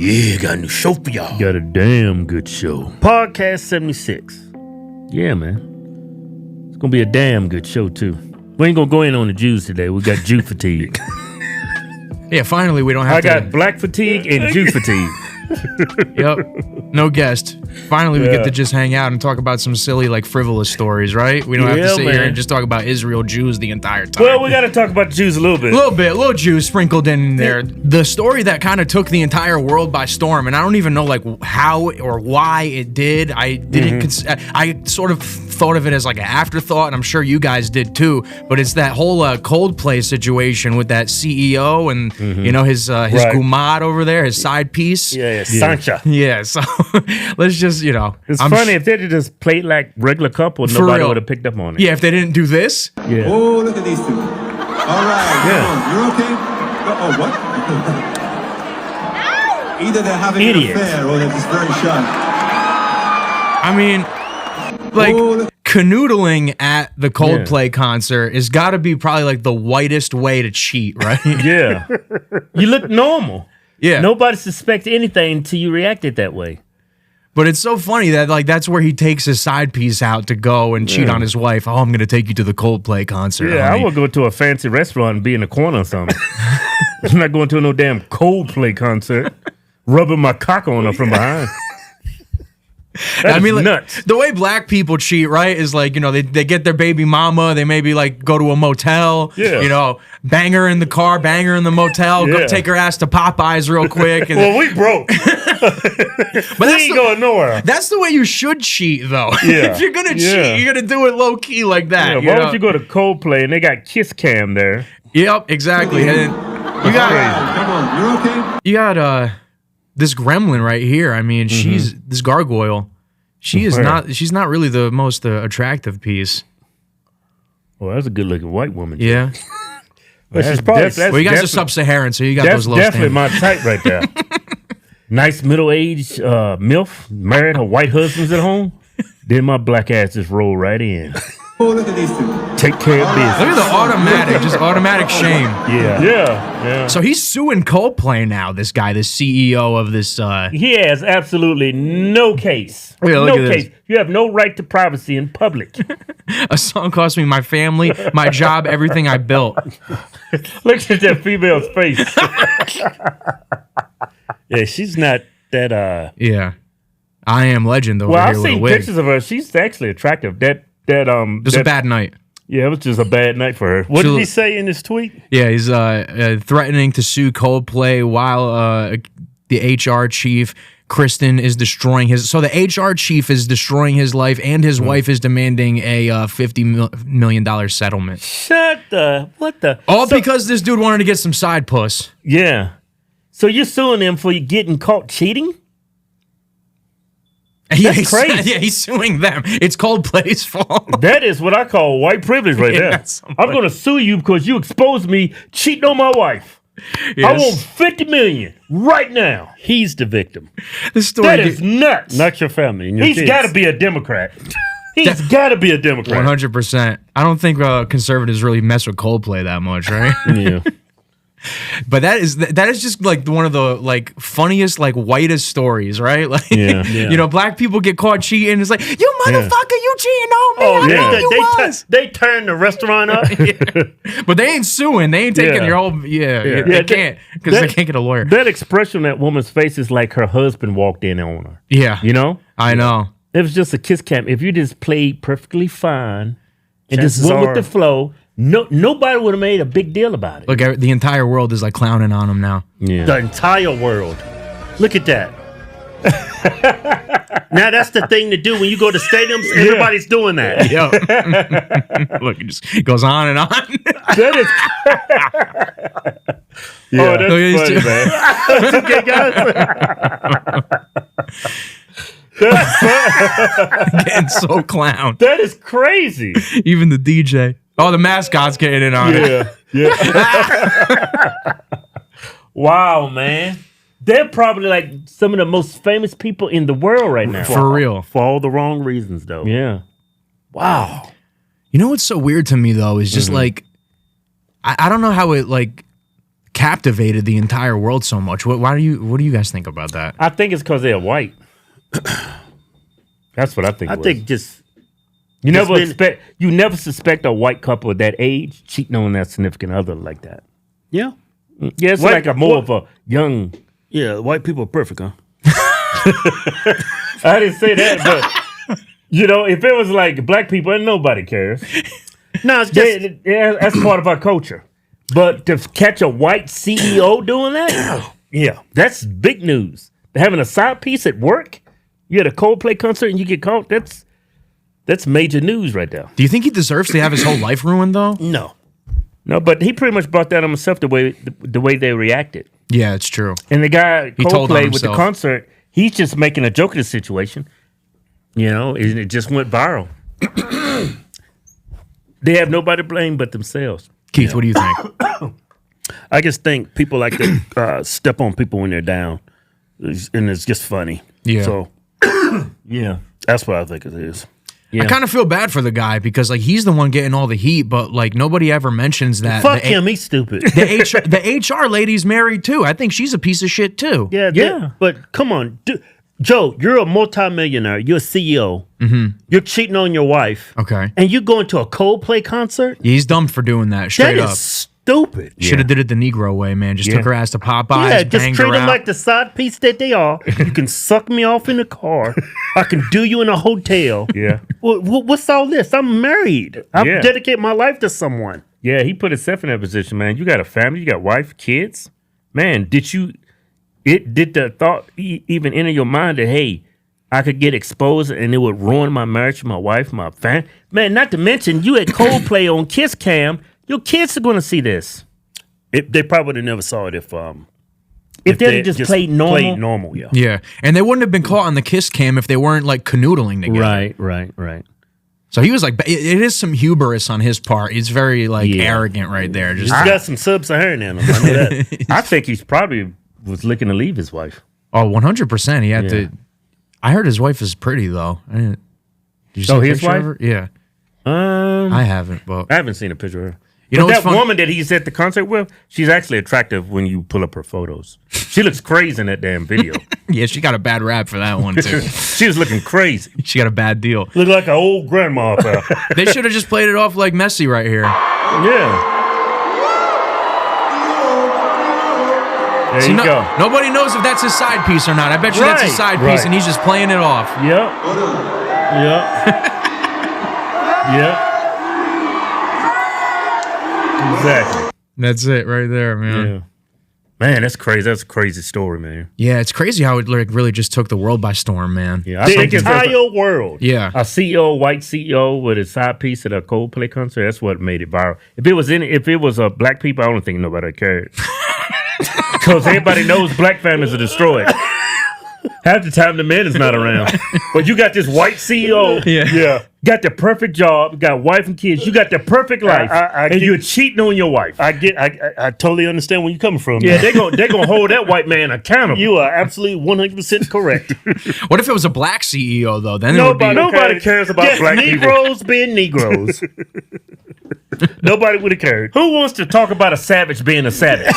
Yeah, got a new show for y'all. Got a damn good show. Podcast 76. Yeah, man. It's going to be a damn good show, too. We ain't going to go in on the Jews today. We got Jew fatigue. Yeah, finally we don't have to... I got black fatigue and Jew fatigue. Yep. No guest. Finally, we get to just hang out and talk about some silly, like, frivolous stories, right? We don't have to sit here and just talk about Israel Jews the entire time. Well, we got to talk about the Jews a little bit. A little Jews sprinkled in there. The story that kind of took the entire world by storm, and I don't even know, like, how or why it did. I didn't. I sort of thought of it as like an afterthought, and I'm sure you guys did too. But it's that whole Coldplay situation with that CEO and you know his gumad over there, his side piece. Yeah, Sancha. Yeah, so let's just, you know. It's funny if they had just played like regular couple, nobody would have picked up on it. Yeah, if they didn't do this. Yeah. Oh, look at these two. All right, come on. You're okay? Oh, what? Either they're having an affair or they're just very shy. I mean, like, canoodling at the Coldplay concert has got to be probably like the whitest way to cheat, right? Yeah. You look normal. Yeah. Nobody suspects anything until you reacted that way. But it's so funny that, like, that's where he takes his side piece out to go and cheat on his wife. Oh, I'm going to take you to the Coldplay concert. Yeah, honey. I would go to a fancy restaurant and be in a corner or something. I'm not going to no damn Coldplay concert, rubbing my cock on her from behind. I mean, like, nuts. The way black people cheat, right, is like, you know, they get their baby mama, they maybe like go to a motel, you know, bang her in the car, bang her in the motel, go take her ass to Popeyes real quick. And well, we broke. But we ain't going nowhere. That's the way you should cheat, though. Yeah. If you're going to cheat, you're going to do it low key like that. Yeah, why don't you go to Coldplay and they got Kiss Cam there? Yep, exactly. And you got, come on, you're okay? You got this gremlin right here. I mean, she's this gargoyle. She's not really the most attractive piece. Well, that's a good looking white woman. Yeah. Well, she's probably, well, you guys are sub-Saharan, so you got those low definitely standards. my type right there. Nice middle-aged MILF, married, her white husband's at home. Then my black ass just roll right in. Oh, look at these two. Take care of business. Look at the automatic shame. Yeah. So he's suing Coldplay now, this guy, this CEO of this. He has absolutely no case. No case. You have no right to privacy in public. A song cost me my family, my job, everything I built. Look at that female's face. Yeah, she's not that. Yeah. I Am Legend over well, here. I've seen pictures of her. She's actually attractive. It was a bad night. Yeah, it was just a bad night for her. What did he say in his tweet? Yeah, he's threatening to sue Coldplay while the HR chief, Kristen, is destroying his... So the HR chief is destroying his life, and his wife is demanding a $50 million settlement. What the... All because this dude wanted to get some side puss. Yeah. So you're suing him for getting caught cheating? That's crazy. Yeah, he's suing them. It's Coldplay's fault. That is what I call white privilege right there. I'm going to sue you because you exposed me cheating on my wife. Yes. I want $50 million right now. He's the victim. That is nuts. Not your family. He's got to be a Democrat. He's got to be a Democrat. 100%. I don't think conservatives really mess with Coldplay that much, right? Yeah. But that is just like one of the like funniest, like whitest stories, right? Like, you know, black people get caught cheating. It's like, you motherfucker, you cheating on me. I know you was. They turn the restaurant up. But they ain't suing. They ain't taking your whole. They can't because they can't get a lawyer. That expression on that woman's face is like her husband walked in on her. Yeah, you know. I know. It was just a kiss cam. If you just played perfectly fine and just went with the flow. Nobody would have made a big deal about it. Look, the entire world is like clowning on him now. Yeah. The entire world. Look at that. Now that's the thing to do when you go to stadiums. Everybody's doing that. Yeah. Look, it just goes on and on. That is. Oh, that's funny, man. Getting so clown. That is crazy. Even the DJ. Oh, the mascot's getting in on it. Yeah. Wow, man. They're probably like some of the most famous people in the world right now. For real. For all the wrong reasons, though. Yeah. Wow. You know what's so weird to me, though, is just like, I don't know how it, like, captivated the entire world so much. What do you guys think about that? I think it's because they're white. That's what I think. I think just you never suspect a white couple of that age cheating on their significant other like that. yeah, Yeah, it's like more of a young. yeah. White people are perfect, huh? I didn't say that, but if it was like black people, and nobody cares. No, it's just That's part of our culture. But to catch a white CEO doing that, yeah, that's big news. Having a side piece at work, you at a Coldplay concert and you get caught. That's major news right there. Do you think he deserves to have his whole life ruined though? no. No, but he pretty much brought that on himself the way they reacted. Yeah, it's true. And the guy He told on Coldplay with the himself. concert, he's just making a joke of the situation. And it just went viral. They have nobody to blame but themselves. Keith, what do you think? I just think people like to step on people when they're down, and it's just funny. Yeah. So, Yeah. that's what I think it is. Yeah. I kind of feel bad for the guy because like he's the one getting all the heat, but like nobody ever mentions that. Fuck him, he's stupid. The HR lady's married too. I think she's a piece of shit too. Yeah. But come on, Joe, you're a multimillionaire. You're a CEO. Mm-hmm. You're cheating on your wife. Okay. And you're going to a Coldplay concert? He's dumb for doing that. That Straight is up. stupid. Should have did it the Negro way, man. Just took her ass to Popeyes, Yeah, just banged treat her them out. like the side piece that they are. You can suck me off in the car. I can do you in a hotel. Yeah. What's all this? I'm married. I've Yeah. dedicated my life to someone. Yeah, he put himself in that position, man. You got a family, you got wife, kids. Man, did the thought even enter your mind that, hey, I could get exposed and it would ruin my marriage, my wife, my family? Man, not to mention, you at Coldplay on Kiss Cam, your kids are going to see this. They probably would have never saw it if they just played normal. Played normal, yeah. Yeah, and they wouldn't have been caught on the kiss cam if they weren't like canoodling together. Right. So he was like, it is some hubris on his part. He's very like arrogant right there. Just He's got some sub-Saharan in him. I know that. I think he's probably was looking to leave his wife. 100%. He had Yeah. to. I heard his wife is pretty though. Did you see a his picture of wife? her? Yeah, I haven't, but I haven't seen a picture of her. You know But what's that funny? woman that he's at the concert with, she's actually attractive when you pull up her photos. She looks crazy in that damn video. yeah, she got a bad rap for that one too. She was looking crazy. She got a bad deal. Look like an old grandma up there. They should have just played it off like Messi right here. Yeah. There See, you go. Nobody knows if that's his side piece or not. I bet you that's his Right, side piece, right. and he's just playing it off. Yep. Yep. Exactly. That's it right there, man. Yeah. Man, that's crazy. That's a crazy story, man. Yeah, it's crazy how it like really just took the world by storm, man. Yeah, I The think it's entire world. Yeah. a CEO, white CEO with a side piece at a Coldplay concert. That's what made it viral. If it was a black people, I don't think nobody cared. Because everybody knows black families are destroyed. Half the time the man is not around. But you got this white CEO. Yeah. Got the perfect job, got wife and kids. You got the perfect life. And you're cheating on your wife. I totally understand where you're coming from. Yeah, man. they're gonna hold that white man accountable. You are absolutely 100% correct. What if it was a black CEO though? Then it would be Nobody cares about Just black people. Negroes being Negroes. Nobody would have cared. Who wants to talk about a savage being a savage?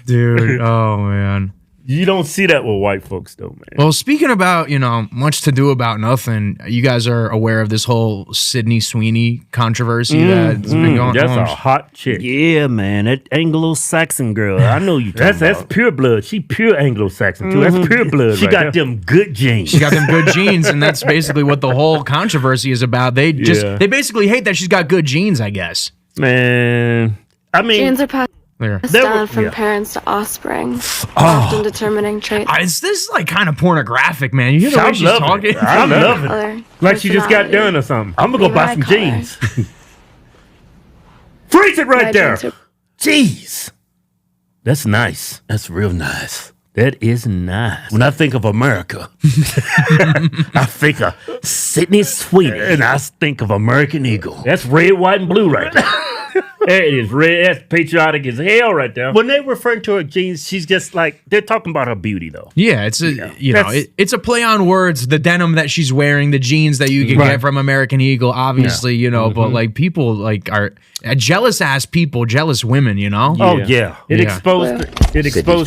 dude. Oh man. You don't see that with white folks, though, man. Well, speaking about, much to do about nothing, you guys are aware of this whole Sydney Sweeney controversy that's been going That's on. a hot chick. Yeah, man. That Anglo-Saxon girl. I know you talking That's about. pure blood. She pure Anglo-Saxon too. That's pure blood. She right got there. them good genes. She's got them good genes, and that's basically what the whole controversy is about. They basically hate that she's got good genes, I guess. Man. I mean, Genes are passed There. down from parents to offspring, often determining traits. This is like kind of pornographic, man. You hear the way she's talking? I love it. Other Like she just got personalities. done or something. I'm gonna go buy some Eye color. jeans. Freeze it right My there. genes are- Jeez. That's nice. That's real nice. That is nice. When I think of America, I think of Sydney Sweeney, and I think of American Eagle. That's red, white, and blue right there. It is red. That's patriotic as hell right there. When they refer to her jeans, she's just like, they're talking about her beauty, though. Yeah, it's it's a play on words. The denim that she's wearing, the jeans that you can get from American Eagle, obviously, but like people like are jealous ass people, jealous women, Oh, yeah. It exposed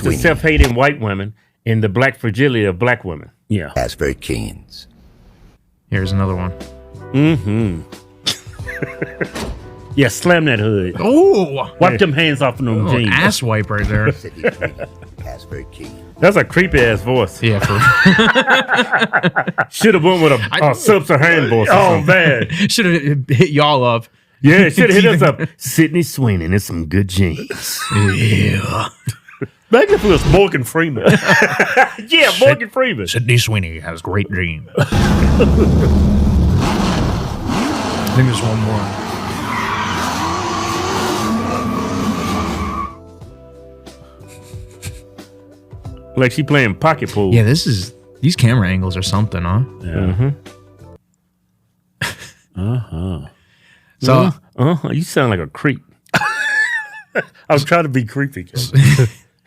the self-hating white women and the black fragility of black women. Yeah. Asbury Keens. Here's another one. Yeah, slam that hood. Oh, Wipe them hands off of them jeans. ass wipe right there. Sydney Sweeney, Asbury Keens. That's a creepy ass voice. Yeah, Should have went with a subs or hand voice. Oh, man. should have hit y'all up. Yeah, should have hit us up. Sydney Sweeney and some good jeans. Yeah. Maybe if it was Morgan Freeman. Yeah, Morgan Freeman. Sydney Sweeney has great dreams. I think there's one more. Like she playing pocket pool. Yeah, these camera angles are something, huh? Yeah. So, You sound like a creep. I was trying to be creepy.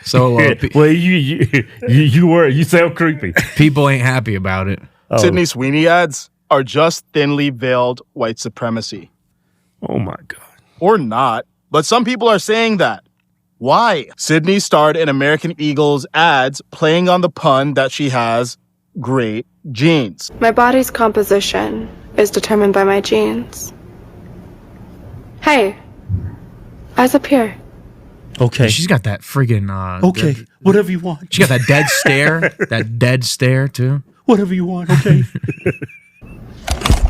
so Well, you sound creepy. people ain't happy about it. Sydney Sweeney ads are just thinly veiled white supremacy. Oh my God. Or not, but some people are saying that. Why? Sydney starred in American Eagle's ads playing on the pun that she has great genes. My body's composition is determined by my genes. Hey, eyes up here. Okay. She's got that friggin' Okay. Whatever you want. she got that dead stare, that dead stare too. Whatever you want. Okay.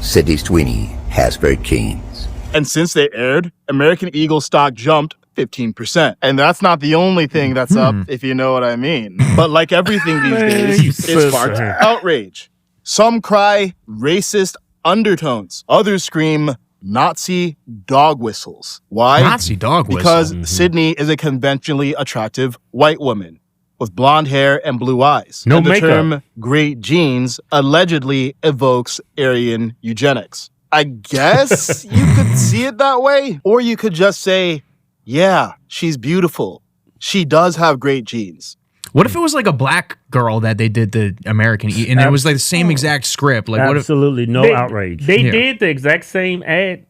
Sydney Sweeney, Asbury Keens. And since they aired, American Eagle stock jumped 15%. And that's not the only thing that's up, if you know what I mean. But like everything these days, it sparks outrage. Some cry racist undertones. Others scream Nazi dog whistles. Why? Nazi dog whistle. Because Sydney is a conventionally attractive white woman with blonde hair and blue eyes. No and the makeup. term great genes allegedly evokes Aryan eugenics. I guess you could see it that way. Or you could just say, yeah, she's beautiful. She does have great genes. What if it was like a black girl that they did the American and it was like the same exact script? Like what if Absolutely no outrage. They did the exact same ad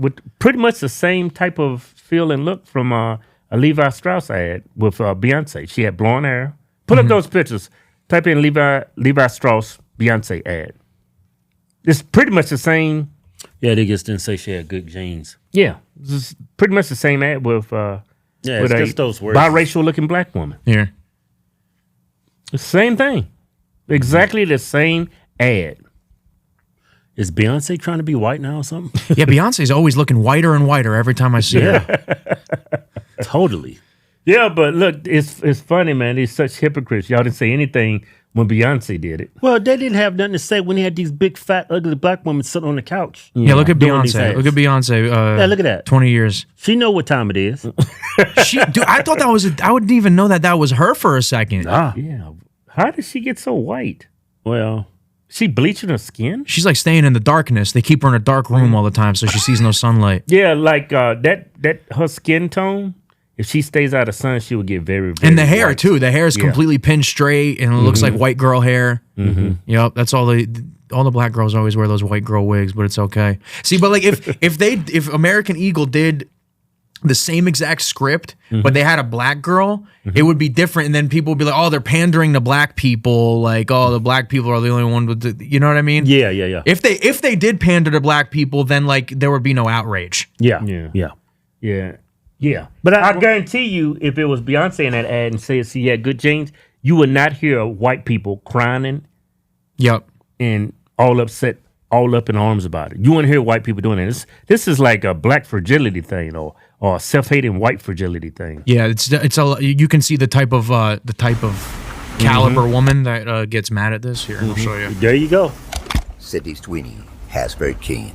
with pretty much the same type of feel and look from a Levi Strauss ad with Beyonce. She had blonde hair. Put up those pictures. Type in Levi Strauss Beyonce ad. It's pretty much the same. Yeah, they just didn't say she had good genes. Yeah, it's pretty much the same ad with Yeah, with it's a just those words. biracial looking black woman. here? The same thing. Exactly the same ad. Is Beyonce trying to be white now or something? Yeah, Beyonce's always looking whiter and whiter every time I see her. Totally. Yeah, but look, it's funny, man. They're such hypocrites. Y'all didn't say anything when Beyonce did it. Well, they didn't have nothing to say when they had these big, fat, ugly black women sitting on the couch. Yeah, look at doing these Beyonce. ads. Look at Beyonce. Yeah, look at that. 20 years. She know what time it is. Dude, I thought that was. I wouldn't even know that was her for a second. Yeah. How did she get so white? Well, She bleaching her skin? She's like staying in the darkness. They keep her in a dark room all the time, so she sees no sunlight. Yeah, like that her skin tone. If she stays out of sun, she would get very, very And the hair white. too. The hair is completely pinned straight, and it looks like white girl hair. Yep, that's all the black girls always wear those white girl wigs, but it's okay. See, but like if American Eagle did the same exact script, but they had a black girl, it would be different. And then people would be like, oh, they're pandering to black people. Like, oh, the black people are the only one with the, you know what I mean? yeah. If they did pander to black people, then like there would be no outrage. Yeah. But I guarantee you, if it was Beyonce in that ad and said she had good genes, you would not hear white people crying Yep. and all upset, all up in arms about it. You wouldn't hear white people doing it. This is like a black fragility thing or a self-hating white fragility thing. Yeah, it's a you can see the type of caliber woman that gets mad at this. Here, I'll show you. There you go. Sydney Sweeney, Asbury Keens.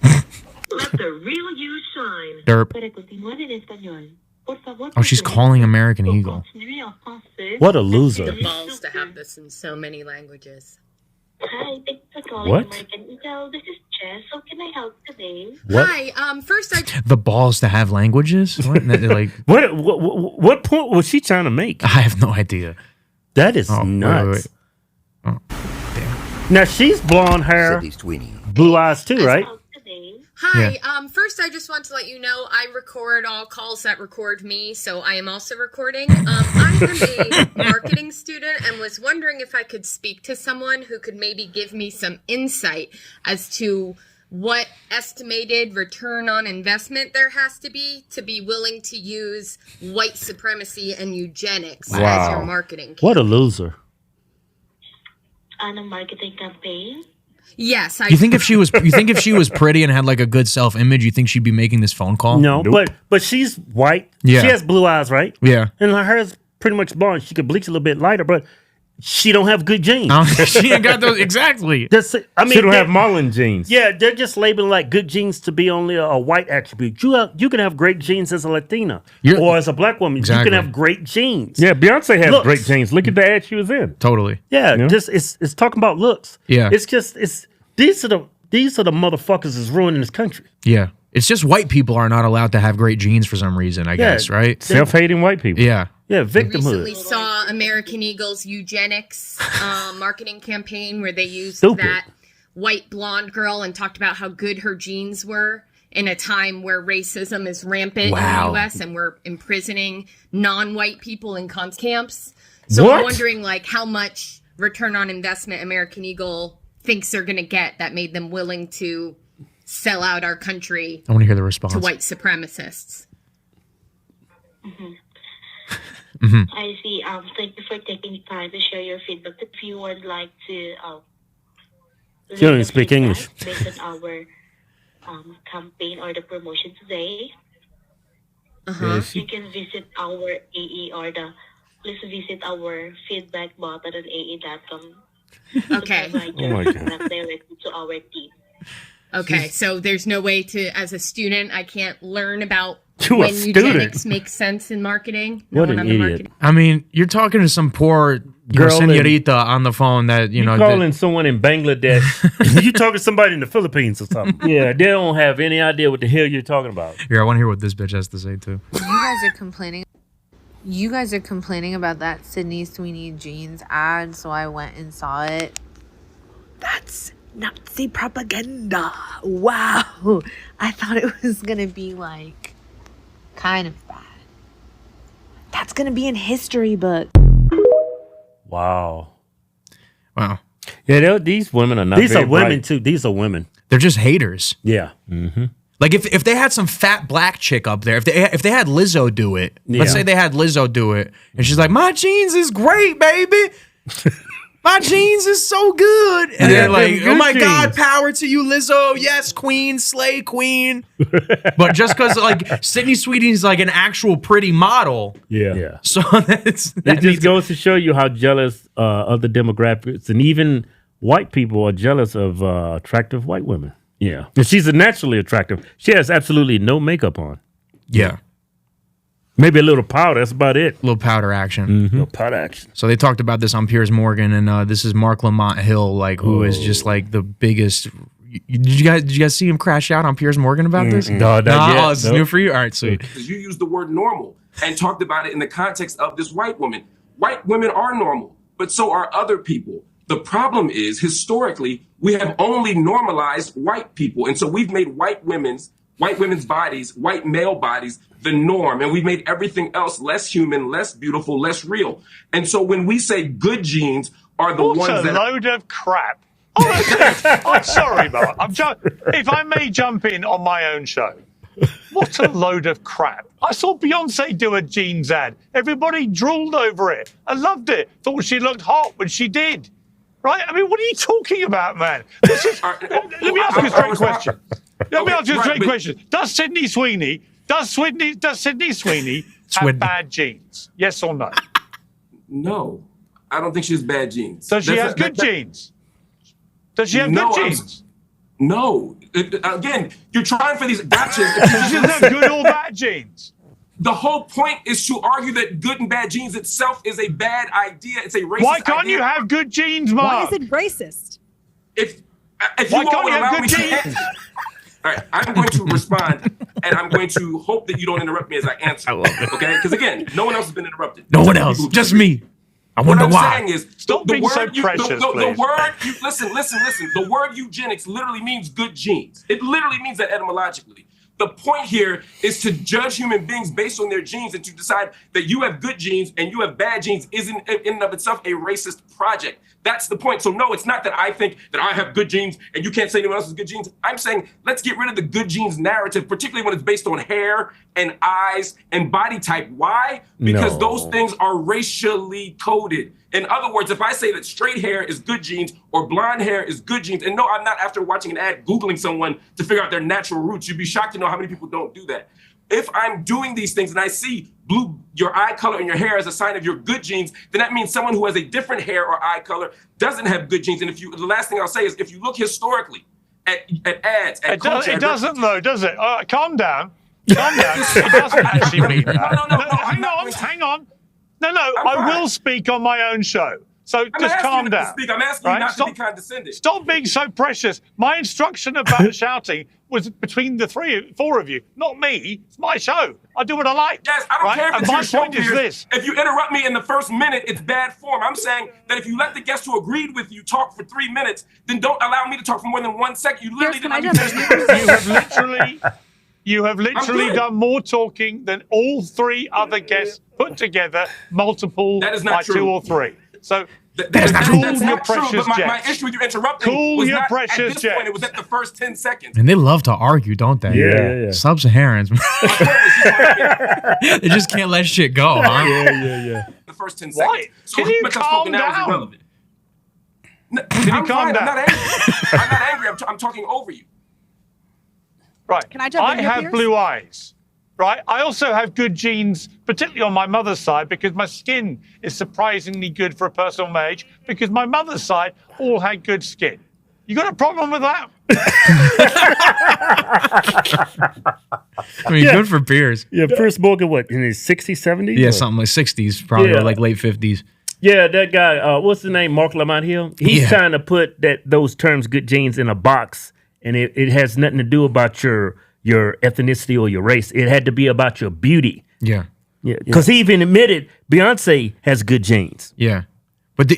Let the real you shine. Derp. Para continuar en español, por favor, Oh, she's calling American Eagle. continuez en français. What a loser. The balls to have this in so many languages. Hi, thanks for calling What? American Eagle. This is Jess. How can I help today? What? Hi. First, I The balls to have languages? What? Like, What point was she trying to make? I have no idea. That is Oh, nuts. wait. Oh, damn. Now she's blonde hair, Sydney Sweeney. blue eyes too, right? Help today. Hi. First, I just want to let you know I record all calls that record me, so I am also recording. I am a marketing student and was wondering if I could speak to someone who could maybe give me some insight as to what estimated return on investment there has to be willing to use white supremacy and eugenics as your marketing campaign. What a loser. On a marketing campaign? Yes, I You think if she was pretty and had like a good self-image, you think she'd be making this phone call? No, but she's white. Yeah. She has blue eyes, right? Yeah. And her hair's pretty much blonde. She could bleach a little bit lighter, but she don't have good genes. She ain't got those exactly. She don't She don't have Marlin genes. Yeah, they're just labeling like good genes to be only a white attribute. You can have great genes as a Latina or as a black woman. Exactly. You can have great genes. Yeah, Beyonce has Looks. great genes. Look at the ad she was in. Totally. Yeah, Yeah. just it's talking about looks. Yeah. It's these are the motherfuckers is ruining this country. Yeah. It's just white people are not allowed to have great genes for some reason, I guess, right? Self-hating white people. Yeah. Yeah, recently victimhood. saw American Eagle's eugenics marketing campaign where they used Stupid. that white blonde girl and talked about how good her genes were in a time where racism is rampant in the U.S. and we're imprisoning non-white people in camps. So What? I'm wondering, like, how much return on investment American Eagle thinks they're going to get that made them willing to sell out our country I want to hear the response. to white supremacists. I see. Thank you for taking time to share your feedback. If you would like to She don't leave a speak feedback English. based on our campaign or the promotion today, you can visit our AE or please visit our feedback button on AE.com. Okay. Oh my God. Directly to our team. Okay, so there's no way to, as a student, I can't learn about To a when student? eugenics makes sense in marketing. What when an I'm in idiot. marketing. I mean, you're talking to some poor Girl in- senorita on the phone that, you know. Calling someone in Bangladesh. You talking to somebody in the Philippines or something? Yeah, they don't have any idea what the hell you're talking about. Here, I want to hear what this bitch has to say, too. You guys are complaining. You guys are complaining about that Sydney Sweeney jeans ad, so I went and saw it. That's Nazi propaganda. Wow. I thought it was going to be like kind of bad. That's going to be in history book. Wow. Wow. Yeah, these women are not. These very are women bright. too. These are women. They're just haters. Yeah. Like if they had some fat black chick up there, if they had Lizzo do it, let's Yeah. say they had Lizzo do it, and she's like, "My jeans is great, baby. My jeans is so good," and Yeah, they're like, them "Oh good my God, jeans. power to you, Lizzo! Yes, queen, slay queen." But just because like Sydney Sweeney's like an actual pretty model, Yeah. so It just goes to show you how jealous other demographics and even white people are jealous of attractive white women. Yeah. And she's naturally attractive. She has absolutely no makeup on. yeah, Maybe a little powder. That's about it. little powder action. No pot action. So they talked about this on Piers Morgan, and this is Mark Lamont Hill, like who is just like the biggest. Did you guys see him crash out on Piers Morgan about this? No, not yet. Oh, it's new for you. All right, sweet. Because you used the word normal and talked about it in the context of this white woman. White women are normal, but so are other people. The problem is, historically, we have only normalized white people. And so we've made white women's bodies, white male bodies, the norm. And we've made everything else less human, less beautiful, less real. And so when we say good genes are the ones that... What a load of crap. Honestly, I'm sorry, Mark. If I may jump in on my own show, what a load of crap. I saw Beyonce do a jeans ad. Everybody drooled over it. I loved it. Thought she looked hot when she did. Right? I mean, what are you talking about, man? Let me ask you a straight question. Question. Does Sydney Sweeney have bad genes? Yes or no? No, I don't think she has bad genes. Does she have good genes? Does she have good genes? No. Again, you're trying for these gotchas. Does she have good or bad genes? The whole point is to argue that good and bad genes itself is a bad idea. It's a racist idea. Why can't you have good genes, Mark? Why is it racist? if Why you all can't would you have allow me good to genes? answer. All right, I'm going to respond, and I'm going to hope that you don't interrupt me as I answer. I love it. Okay? Because again, no one else has been interrupted. No one Except else, people who just disagree. me. I wonder What I'm why. saying is, Stop being so precious, the please. word you listen. The word eugenics literally means good genes. It literally means that etymologically. The point here is to judge human beings based on their genes and to decide that you have good genes and you have bad genes isn't in and of itself a racist project. That's the point. So no, it's not that I think that I have good genes and you can't say anyone else has good genes. I'm saying let's get rid of the good genes narrative, particularly when it's based on hair and eyes and body type. Why? Because those things are racially coded. In other words, if I say that straight hair is good genes or blonde hair is good genes, and no, I'm not after watching an ad Googling someone to figure out their natural roots. You'd be shocked to know how many people don't do that. If I'm doing these things and I see your eye color and your hair as a sign of your good genes, then that means someone who has a different hair or eye color doesn't have good genes. And the last thing I'll say is if you look historically at ads, at culture, it doesn't though, does it? Calm down. Calm down. It doesn't actually mean that. No, hang on. No, I will speak on my own show. So just calm down. I'm asking you not to be condescending. Stop being so precious. My instruction about shouting was between the four of you, not me. It's my show. I do what I like. Yes, I don't care if it's my your show, point is this. If you interrupt me in the first minute, it's bad form. I'm saying that if you let the guest who agreed with you talk for 3 minutes, then don't allow me to talk for more than 1 second. You literally didn't let me finish. You have literally done more talking than all 3 other guests put together, multiple that is not by true. 2 or 3. So that's cool not your true, precious but my jets. issue with you interrupting Cool was your not precious at this jets. point. It was at the first 10 seconds. And they love to argue, don't they? Yeah. Sub-Saharans. They just can't let shit go, huh? Yeah. The first 10 Why? seconds. So Can you much I've calm spoken now is down? irrelevant. Can you I'm calm fine. down? I'm not angry. I'm not angry. I'm talking over you. Right. Can I jump in I here, have Pierce? blue eyes. Right. I also have good genes, particularly on my mother's side, because my skin is surprisingly good for a person of my age, because my mother's side all had good skin. You got a problem with that? I mean, good for Pierce. Yeah, Pierce Morgan, what, in his 60s, 70s? Yeah, or? something like 60s, probably, Yeah. or like late 50s. Yeah, that guy, what's his name? Mark Lamont Hill. He's trying to put those terms, good genes, in a box, and it has nothing to do about your ethnicity or your race. It had to be about your beauty. Yeah. Because he even admitted Beyonce has good genes. Yeah. But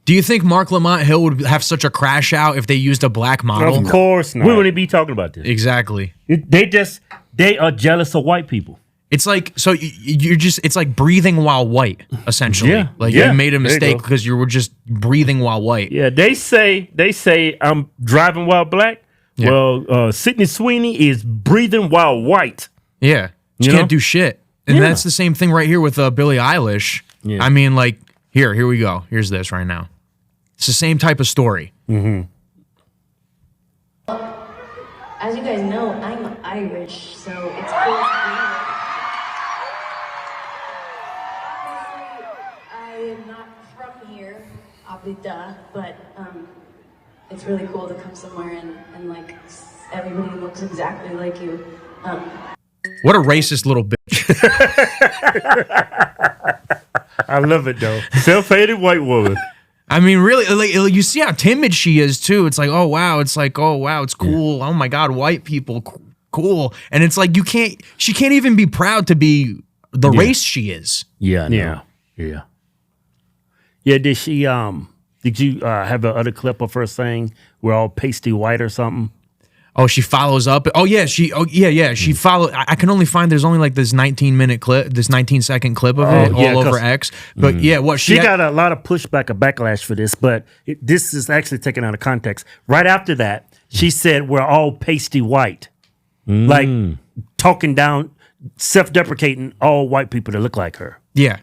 do you think Mark Lamont Hill would have such a crash out if they used a black model? Of course not. We wouldn't be talking about this. Exactly. They are jealous of white people. It's like, so it's like breathing while white, essentially. Yeah. Like Yeah. you made a There you mistake go. because you were just breathing while white. Yeah, they say I'm driving while black. Yeah. Well, Sydney Sweeney is breathing while white. Yeah. She You can't know? do shit. And that's the same thing right here with Billie Eilish. Yeah. I mean, like, here we go. Here's this right now. It's the same type of story. Mm-hmm. As you guys know, I'm Irish, so it's cool. I am not from here, duh, but it's really cool to come somewhere and like everybody looks exactly like you. What a racist little bitch. I love it though. Self-hated white woman. I mean, really, like you see how timid she is too. It's like, oh wow, it's like, oh wow, it's cool. Oh my god, white people, cool. And it's like she can't even be proud to be the race she is. Yeah. Did she? Did you have the other clip of her saying we're all pasty white or something? Oh, she follows up. Oh yeah, she followed. I can only find there's only like this 19-minute clip, this 19-second clip of it all over X. But yeah, what she got a lot of pushback, a backlash for this, but this is actually taken out of context. Right after that, she said we're all pasty white, like talking down, self-deprecating all white people that look like her. Yeah.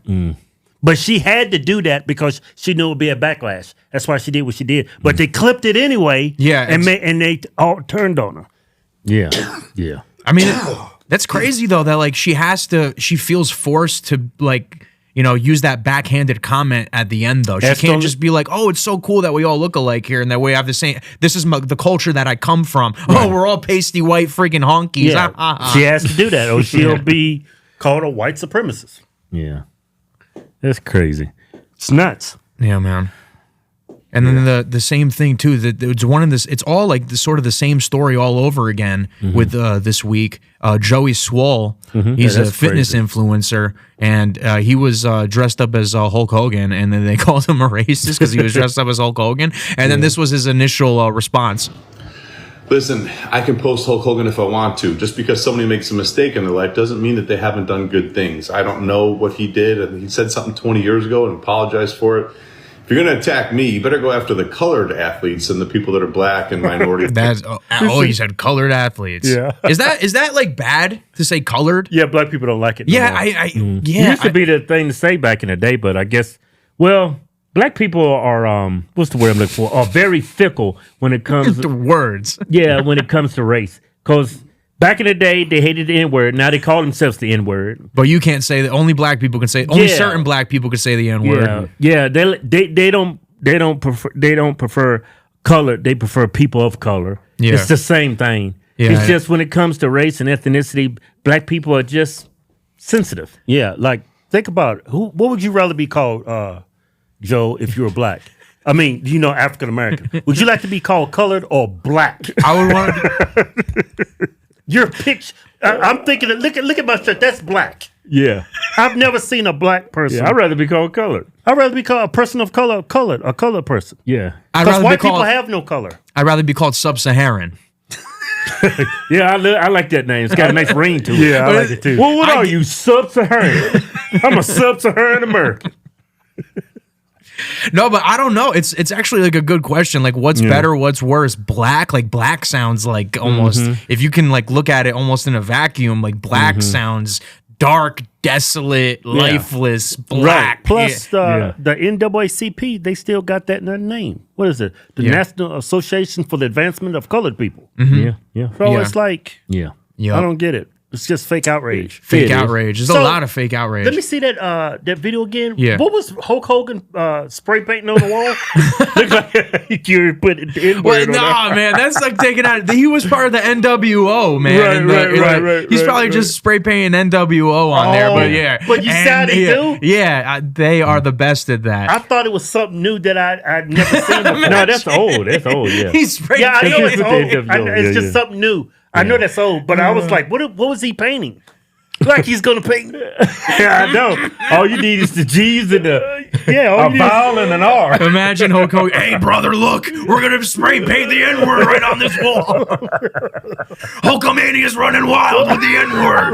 But she had to do that because she knew it would be a backlash. That's why she did what she did. But they clipped it anyway. Yeah, and they all turned on her. Yeah. I mean, that's crazy though. That like she feels forced to like use that backhanded comment at the end though. She can't just be like, oh, it's so cool that we all look alike here and that we have the same. This is the culture that I come from. Right. Oh, we're all pasty white freaking honkies. Yeah. She has to do that, or she'll be called a white supremacist. Yeah. That's crazy. It's nuts. Yeah, man. And then the same thing too. That it's one of this. It's all like the sort of the same story all over again with this week. Joey Swole, he's a fitness influencer, and he was dressed up as Hulk Hogan, and then they called him a racist because he was dressed up as Hulk Hogan. And then this was his initial response. Listen, I can post Hulk Hogan if I want to. Just because somebody makes a mistake in their life doesn't mean that they haven't done good things. I don't know what he did, and he said something 20 years ago and apologized for it. If you're going to attack me, you better go after the colored athletes and the people that are black and minority. You said colored athletes. Yeah. Is that like bad to say colored? Yeah, black people don't like it. No Yeah, more. it used to be the thing to say back in the day, but I guess, well, black people are what's the word I'm looking for? Are very fickle when it comes to words. Yeah, when it comes to race, because back in the day they hated the N-word. Now they call themselves the N-word. But you can't say that. Only black people can say. Only certain black people can say the N-word. Yeah, they don't prefer color. They prefer people of color. Yeah. It's the same thing. Yeah. It's just when it comes to race and ethnicity, black people are just sensitive. Yeah, like think about it. What would you rather be called, Joe, if you were black? I mean, African American. Would you like to be called colored or black? I would want to. Your picture. I'm thinking. Look at my shirt. That's black. Yeah. I've never seen a black person. Yeah, I'd rather be called colored. I'd rather be called a person of color, a colored person. Yeah. Because white people have no color. I'd rather be called sub-Saharan. Yeah, I like that name. It's got a nice ring to it. Yeah, I like it too. Well, what are you, sub-Saharan? I'm a sub-Saharan American. No, but I don't know. It's actually like a good question. Like, what's better? What's worse? Black? Like, black sounds like almost, if you can like look at it almost in a vacuum, like black sounds dark, desolate, lifeless, black. Right. Plus, the NAACP, they still got that in their name. What is it? The National Association for the Advancement of Colored People. Yeah. So it's like, Yeah. I don't get it. It's just fake outrage. Fake outrage. There's a lot of fake outrage. Let me see that video again. Yeah. What was Hulk Hogan spray painting on the wall? Looks like you put the N-word on there. Man, that's like taking out. He was part of the NWO, man. Right. He's probably just spray painting NWO on there, but yeah. But you said they do? Yeah, they are the best at that. I thought it was something new that I'd never seen before. No, that's old. That's old, yeah. He's spraying. Yeah, I know it's with the old. NWO. It's just something new. I know that's old, but I was like, what was he painting? Like he's gonna paint. Yeah, I know. All you need is the G's and a vowel and an R. Imagine Hulk Hogan. Hey, brother, look, we're gonna spray paint the N-word right on this wall. Hulkamania's running wild with the N-word.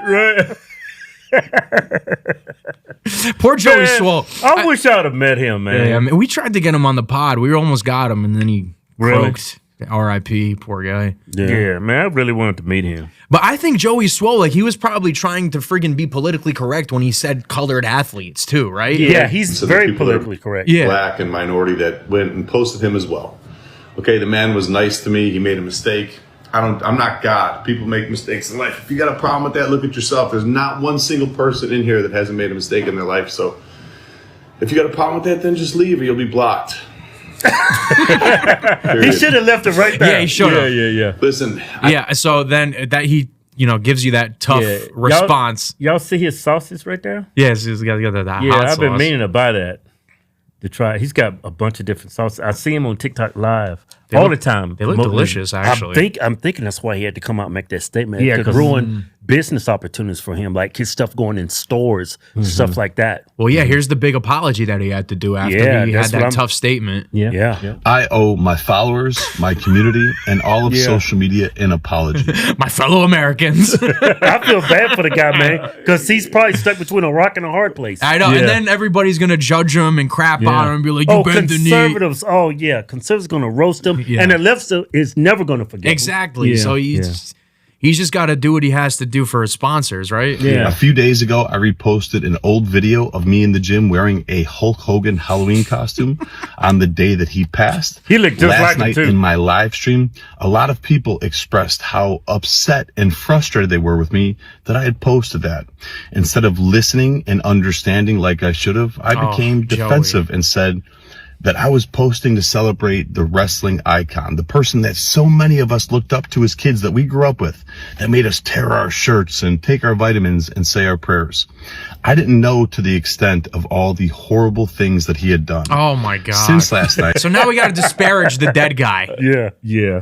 Right. Poor Joey Swole. I wish I'd have met him, man. Yeah, I mean, we tried to get him on the pod. We almost got him, and then he croaked. R.I.P. Poor guy. Yeah, man, I really wanted to meet him. But I think Joey Swole, like, he was probably trying to friggin' be politically correct when he said colored athletes too, right? Yeah, he's So the very people that are politically correct. Yeah. Black and minority that went and posted him as well. Okay, the man was nice to me. He made a mistake. I'm not God. People make mistakes in life. If you got a problem with that, look at yourself. There's not one single person in here that hasn't made a mistake in their life. So if you got a problem with that, then just leave or you'll be blocked. He should have left it right there. Yeah, he should have. Yeah. Listen. So then that he, gives you that tough response. Y'all see his sauces right there? Yes, he's got the hot I've sauce. been meaning to buy that. To try. He's got a bunch of different sauces. I see him on TikTok live all the time. They look delicious, actually. I'm thinking that's why he had to come out and make that statement. Yeah, it could ruin business opportunities for him, like his stuff going in stores, stuff like that. Well, yeah, here's the big apology that he had to do after he had that tough statement. Yeah. I owe my followers, my community, and all of social media an apology. My fellow Americans. I feel bad for the guy, man, because he's probably stuck between a rock and a hard place. I know, and then everybody's going to judge him and crap on him and be like, you bend the knee. Conservatives, conservatives going to roast him, and the left is never going to forget Exactly. him. So he's just got to do what he has to do for his sponsors, right? A few days ago, I reposted an old video of me in the gym wearing a Hulk Hogan Halloween costume on the day that he passed. He looked just Last like him, night too. in my live stream, a lot of people expressed how upset and frustrated they were with me that I had posted that. Instead of listening and understanding like I should have, I became defensive and said, that I was posting to celebrate the wrestling icon, the person that so many of us looked up to as kids that we grew up with, that made us tear our shirts and take our vitamins and say our prayers. I didn't know to the extent of all the horrible things that he had done. Oh my God. Since last night. So now we got to disparage the dead guy. Yeah.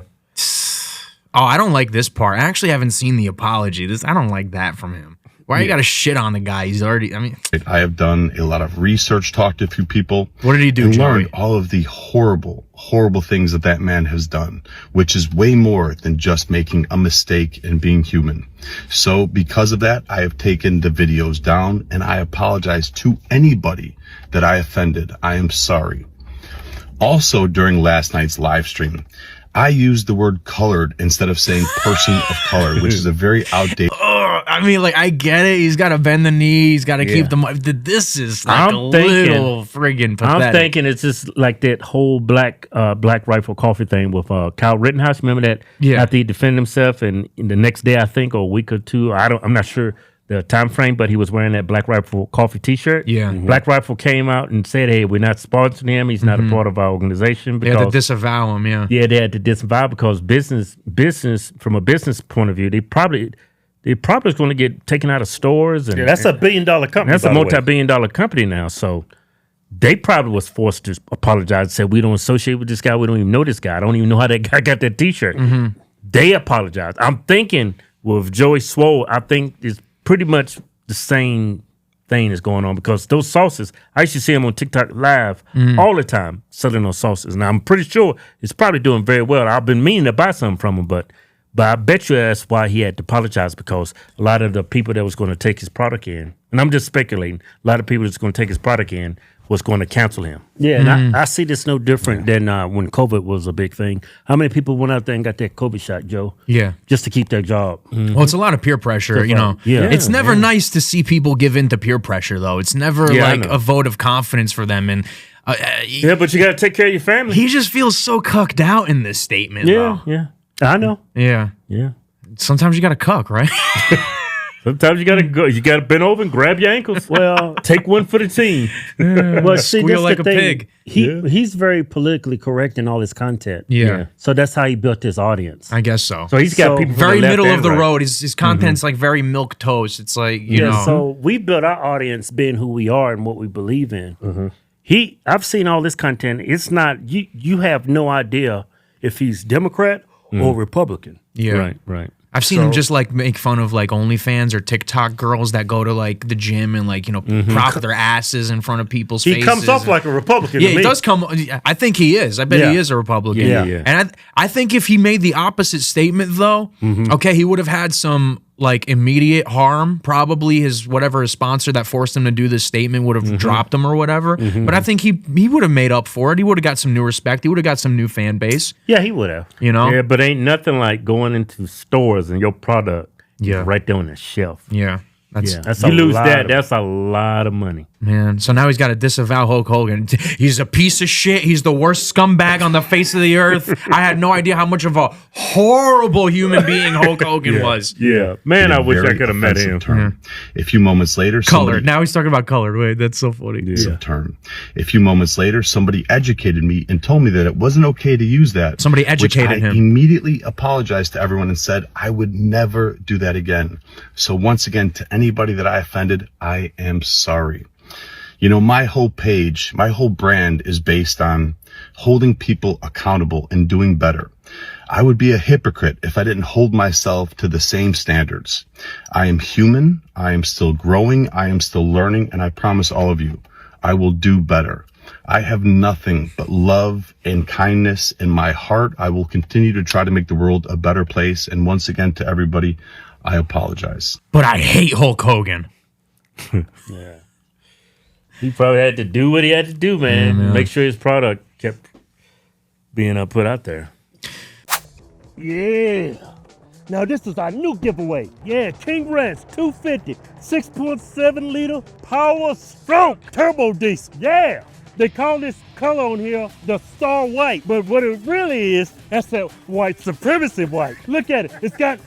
Oh, I don't like this part. I actually haven't seen the apology. I don't like that from him. Why you got to shit on the guy? He's already, I have done a lot of research, talked to a few people. What did he do, and Joey? learned all of the horrible, horrible things that man has done, which is way more than just making a mistake and being human. So because of that, I have taken the videos down and I apologize to anybody that I offended. I am sorry. Also, during last night's live stream, I used the word colored instead of saying person of color, which is a very outdated. I get it. He's got to bend the knee. He's got to keep the. This is like little friggin' pathetic. I'm thinking it's just like that whole Black Rifle Coffee thing with Kyle Rittenhouse. Remember that? Yeah. After he defended himself, and the next day, I think, or a week or two, I'm not sure the time frame, but he was wearing that Black Rifle Coffee T-shirt. Yeah. Black Rifle came out and said, "Hey, we're not sponsoring him. He's not a part of our organization." They had to disavow him. Yeah. Yeah, they had to disavow because business from a business point of view, they probably is going to get taken out of stores. And that's a $1 billion company. That's a multi-billion-dollar company now. So they probably was forced to apologize and say, "We don't associate with this guy. We don't even know this guy. I don't even know how that guy got that T-shirt." They apologized. I'm thinking with Joey Swole, I think it's pretty much the same thing is going on because those sauces, I used to see him on TikTok live all the time selling those sauces. And I'm pretty sure it's probably doing very well. I've been meaning to buy something from him, but I bet you that's why he had to apologize, because a lot of the people that was going to take his product in, and I'm just speculating, a lot of people that's going to take his product in was going to cancel him. Yeah, and I see this no different than when COVID was a big thing. How many people went out there and got that COVID shot, Joe? Yeah. Just to keep their job. Well, it's a lot of peer pressure, Yeah. It's never nice to see people give in to peer pressure, though. It's never a vote of confidence for them. And yeah, but you got to take care of your family. He just feels so cucked out in this statement, though. Yeah, I know. Yeah. Sometimes you got to cuck, right? Sometimes you gotta go. You gotta bend over and grab your ankles. Well, take one for the team. Well, see, Squeal that's like the a thing. pig. He's very politically correct in all his content. Yeah. So that's how he built his audience. I guess so. So he's got people from very the left middle and of the right. road. His content's like very milk toast. It's like you know. So we built our audience being who we are and what we believe in. I've seen all this content. It's not you have no idea if he's Democrat or Republican. Yeah. Right. I've seen him just like make fun of like OnlyFans or TikTok girls that go to like the gym and like prop their asses in front of people's faces. He comes off like a Republican. Yeah, to he me. does come. I think he is. I bet he is a Republican. Yeah. And I think if he made the opposite statement though, okay, he would have had some like immediate harm. Probably his sponsor that forced him to do this statement would have dropped him or whatever. But I think he would have made up for it. He would have got some new respect. He would have got some new fan base. Yeah, he would have. Yeah, but ain't nothing like going into stores and your product Yeah. right there on the shelf. Yeah. That's you a lose lot that, of- that's a lot of money. Man, so now he's got to disavow Hulk Hogan. He's a piece of shit. He's the worst scumbag on the face of the earth. I had no idea how much of a horrible human being Hulk Hogan was. Yeah. Man, I wish I Very could have met offensive him. term. A few moments later, Colored. Now he's talking about colored. Wait, that's so funny. term. A few moments later, somebody educated me and told me that it wasn't okay to use that. Somebody which educated I him. Immediately apologized to everyone and said I would never do that again. So once again, to anybody that I offended, I am sorry. You know, my whole page, my whole brand is based on holding people accountable and doing better. I would be a hypocrite if I didn't hold myself to the same standards. I am human. I am still growing. I am still learning. And I promise all of you, I will do better. I have nothing but love and kindness in my heart. I will continue to try to make the world a better place. And once again, to everybody, I apologize. But I hate Hulk Hogan. He probably had to do what he had to do, man. Make sure his product kept being put out there. Yeah. Now this is our new giveaway. Yeah, King Ranch 250, 6.7 liter Power Stroke Turbo Diesel. Yeah. They call this color on here the Star White, but what it really is, that's that white supremacy white. Look at it.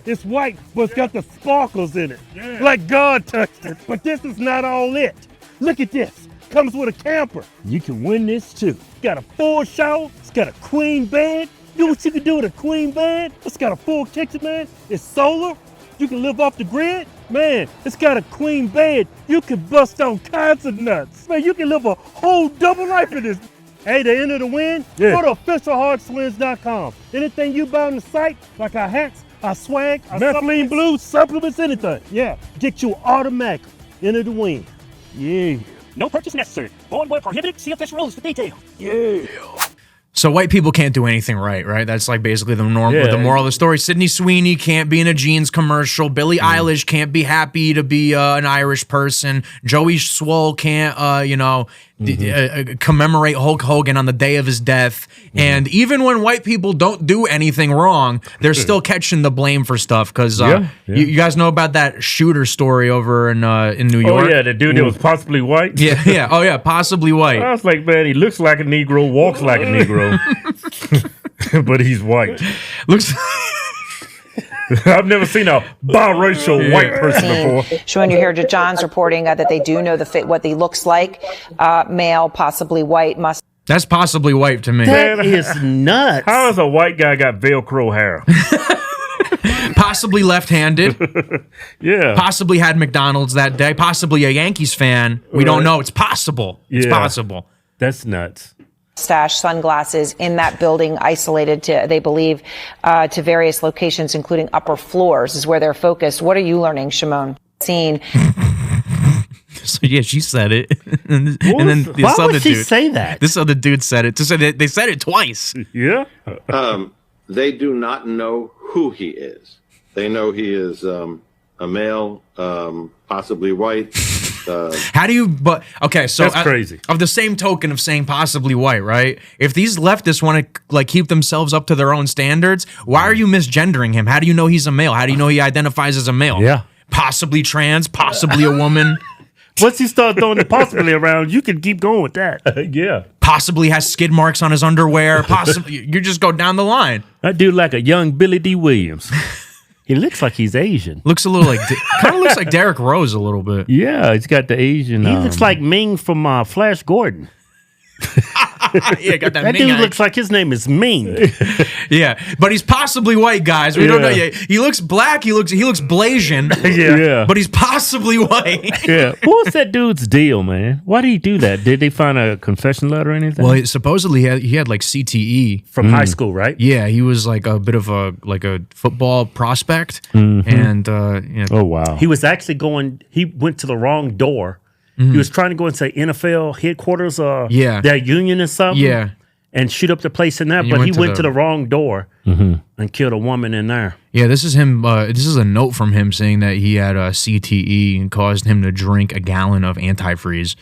It's white, but it's got the sparkles in it. Yeah. Like God touched it. But this is not all it. Look at this. Comes with a camper. You can win this too. It's got a full shower. It's got a queen bed. You know what you can do with a queen bed? It's got a full kitchen, man. It's solar. You can live off the grid. Man, it's got a queen bed. You can bust all kinds of nuts. Man, you can live a whole double life in this. Hey, the end of the win? Yeah. Go to officialhodgetwins.com. Anything you buy on the site, like our hats, our swag, our methylene blue, supplements, anything. Yeah, get you automatic end of the win. Yeah. No purchase necessary. Void where prohibited. See official rules for details. Yeah. So white people can't do anything right? That's like basically the the moral of the story. Sydney Sweeney can't be in a jeans commercial. Billie Eilish can't be happy to be an Irish person. Joey Swole can't, commemorate Hulk Hogan on the day of his death. And even when white people don't do anything wrong, they're still catching the blame for stuff. Because you guys know about that shooter story over in New York? Oh, yeah, the dude that was possibly white? Yeah. Oh, yeah, possibly white. I was like, man, he looks like a Negro, walks like a Negro. But he's white. Looks. I've never seen a biracial white person before. Showing you here, John's reporting that they do know what he looks like. Male, possibly white. That's possibly white to me. That is nuts. How has a white guy got Velcro hair? Possibly left-handed. Yeah. Possibly had McDonald's that day. Possibly a Yankees fan. We don't know. It's possible. It's possible. That's nuts. Stash sunglasses in that building, isolated to, they believe, to various locations, including upper floors, is where they're focused. What are you learning, Shimon? Scene. So yeah, she said it, and then this why other would she dude say that? This other dude said it. They said it twice. Yeah. They do not know who he is. They know he is a male, possibly white. How do you? But okay, so that's crazy. Of the same token of saying possibly white, right? If these leftists want to like keep themselves up to their own standards, why are you misgendering him? How do you know he's a male? How do you know he identifies as a male? Yeah, possibly trans, possibly a woman. Once you start throwing the possibly around, you can keep going with that. Yeah. Possibly has skid marks on his underwear. Possibly, you just go down the line. That dude like a young Billie D. Williams. He looks like he's Asian. Looks a little like, kind of looks like Derrick Rose a little bit. Yeah, he's got the Asian. He looks like Ming from Flash Gordon. Yeah, got that. That dude looks like his name is Ming. Yeah, but he's possibly white, guys. We don't know yet. He looks black. He looks Blasian. Yeah, but he's possibly white. Yeah. What was that dude's deal, man? Why did he do that? Did they find a confession letter or anything? Well, supposedly he had like CTE from high school, right? Yeah, he was like a bit of a football prospect, and oh wow, he was actually going. He went to the wrong door. He was trying to go into headquarters, their union or something, and shoot up the place in there. But he went to the wrong door and killed a woman in there. Yeah, this is him. This is a note from him saying that he had CTE and caused him to drink a gallon of antifreeze.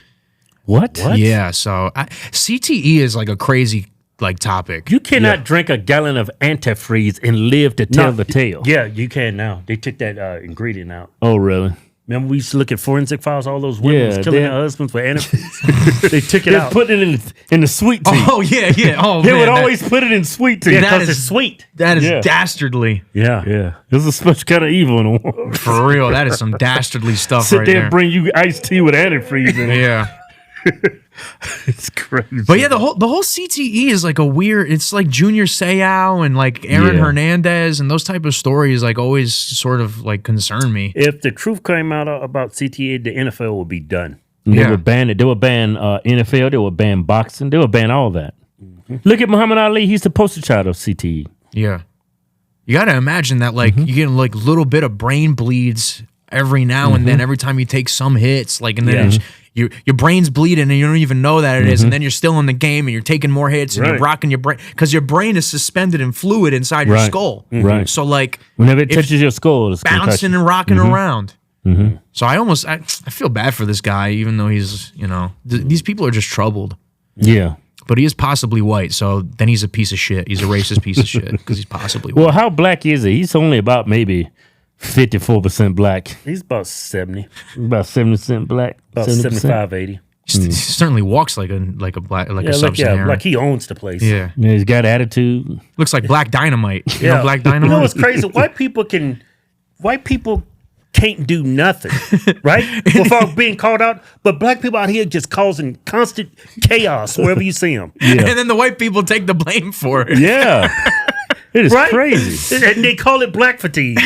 What? Yeah, so CTE is like a crazy topic. You cannot drink a gallon of antifreeze and live to tell the tale. Yeah, you can now. They took that ingredient out. Oh, really? Remember we used to look at forensic files, all those women was killing their husbands for antifreeze. They took it out. Put it in the sweet tea. Oh, yeah. Oh, they would always put it in sweet tea because it's sweet. That is dastardly. Yeah. There's a special kind of evil in the world. For real, that is some dastardly stuff Sit there and bring you iced tea with antifreeze in it. Yeah. It's crazy. But yeah, the whole CTE is like a weird. It's like Junior Seau and like Aaron Hernandez and those type of stories like always sort of like concern me. If the truth came out about CTE, the NFL would be done. They would ban it. They would ban NFL. They would ban boxing. They would ban all that. Look at Muhammad Ali. He's the poster child of CTE. Yeah, you got to imagine that like you get like a little bit of brain bleeds every now and then. Every time you take some hits, like and then. Your brain's bleeding and you don't even know that it is, and then you're still in the game and you're taking more hits and you're rocking your brain because your brain is suspended in fluid inside your skull. Right. So like whenever it touches your skull, it's bouncing and rocking around. So I feel bad for this guy, even though he's these people are just troubled. Yeah. But he is possibly white, so then he's a piece of shit. He's a racist piece of shit because he's possibly white. Well, how black is he? He's only about maybe 54% black. He's about 70. About 70% black. About 75, 80. He certainly walks like a black a sub-Saharan. Like he owns the place. Yeah, he's got attitude. Looks like Black Dynamite. You know Black Dynamite? You know what's crazy? White people can't do nothing, right? Without being called out. But black people out here just causing constant chaos wherever you see them. And then the white people take the blame for it. Yeah. It is crazy. And they call it black fatigue.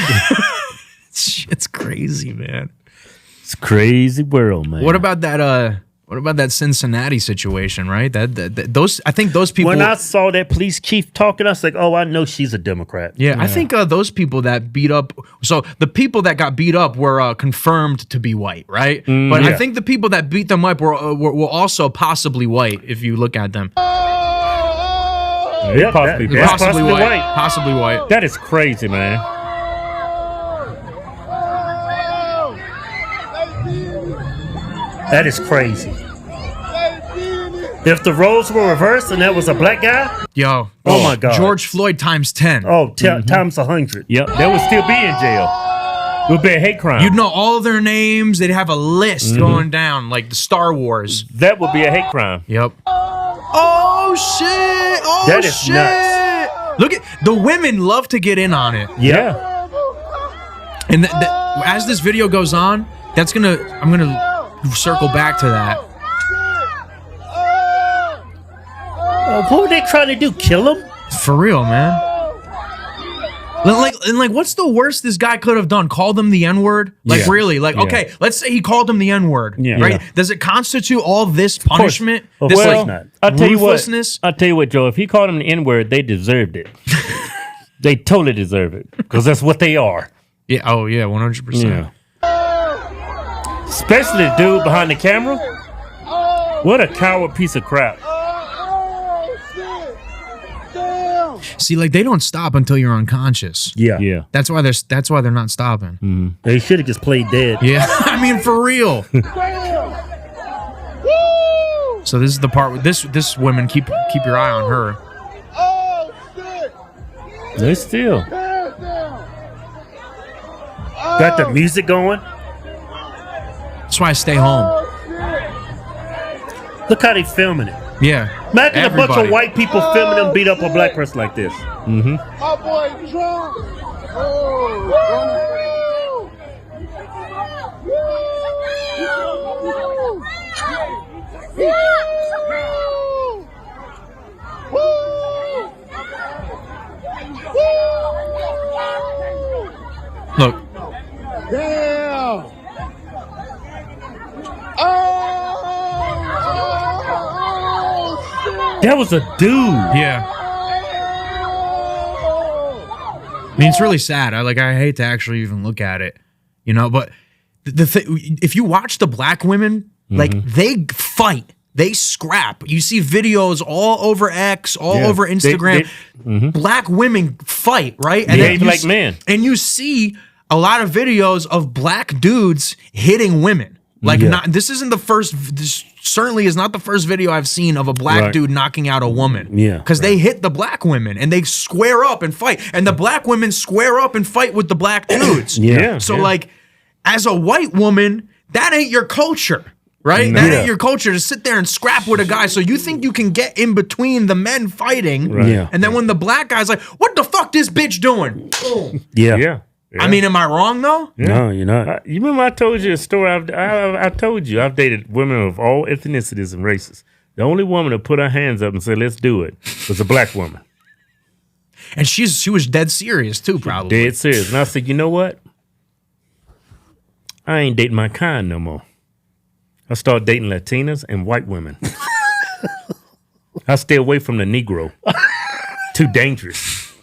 It's crazy, man. It's a crazy world, man. What about that Cincinnati situation, right? Those I think those people. When I saw that police chief talking, I was like, "Oh, I know she's a Democrat." Yeah, I think those people that beat up. So the people that got beat up were confirmed to be white, right? But I think the people that beat them up were also possibly white if you look at them. Yeah, possibly white. Possibly white. That is crazy, man. That is crazy. If the roles were reversed and that was a black guy, oh my God, George Floyd times 10. Oh, times 100. Yep, they would still be in jail. It would be a hate crime. You'd know all of their names. They'd have a list going down like the Star Wars. That would be a hate crime. Yep. Oh shit! Oh that is shit! Nuts. Look at the women love to get in on it. Yeah. And as this video goes on, I'm gonna circle back to that. What were they trying to do? Kill him? For real, man. Like, what's the worst this guy could have done? Called him the N-word? Like, really? Like, okay, let's say he called him the N-word, right? Does it constitute all this punishment? This, well, I'll tell you what. Ruthlessness? I'll tell you what, Joe. If he called him the N-word, they deserved it. They totally deserve it because that's what they are. Yeah. Oh, yeah. 100%. Yeah. Especially the dude behind the camera. What a coward piece of crap. See, like they don't stop until you're unconscious. Yeah. That's why they're not stopping. Mm-hmm. They should have just played dead. Yeah. I mean, for real. So this is the part where this woman keep your eye on her. They still got the music going. That's why I stay home. Look how they filming it. Yeah. Imagine a bunch of white people filming them beat up a black person like this. Mm-hmm. My boy drunk. Look. Damn. That was a dude. Yeah. I mean, it's really sad. I hate to actually even look at it, but if you watch the black women, like they fight, they scrap. You see videos all over X, all over Instagram. Black women fight, right? And behave like men. And you see a lot of videos of black dudes hitting women. This isn't the first. This certainly is not the first video I've seen of a black dude knocking out a woman. Yeah, because they hit the black women and they square up and fight, and the black women square up and fight with the black dudes. So as a white woman, that ain't your culture, right? That ain't your culture to sit there and scrap with a guy. So you think you can get in between the men fighting, and then when the black guy's like, "What the fuck this bitch doing?" Boom. Yeah. I mean, am I wrong though? Yeah. No, you're not. You remember I told you a story? I told you I've dated women of all ethnicities and races. The only woman to put her hands up and say, "Let's do it," was a black woman. And she was dead serious too, probably. Dead serious. And I said, you know what? I ain't dating my kind no more. I started dating Latinas and white women. I stay away from the Negro. Too dangerous.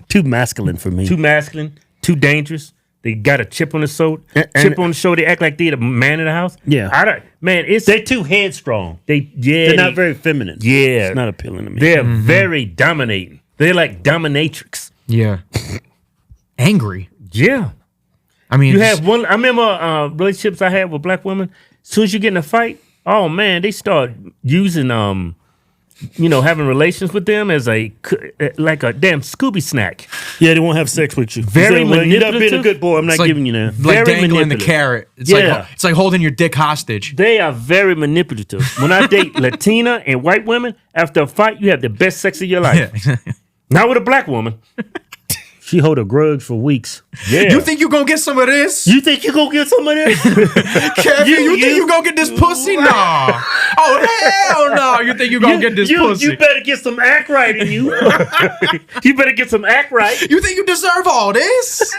Too masculine for me. Too masculine. Too dangerous. They got a chip on the shoulder. They act like they're the man in the house. Yeah. They're too headstrong. They're not very feminine. Yeah. It's not appealing to me. They're very dominating. They're like dominatrix. Yeah. Angry. Yeah. I mean, you have one. I remember relationships I had with black women. As soon as you get in a fight, oh man, they start using having relations with them as like a damn Scooby snack. Yeah, they won't have sex with you. Very manipulative. You're not being a good boy. I'm not giving you now. Like dangling the carrot. It's like holding your dick hostage. They are very manipulative. When I date Latina and white women, after a fight, you have the best sex of your life. Not with a black woman. She hold a grudge for weeks. Yeah. You think you gonna get some of this? You think you gonna get some of this? Kevin, you think you gonna get this pussy? No. Oh, hell no. You think you gonna get this pussy? You better get some act right in you. You better get some act right. You think you deserve all this?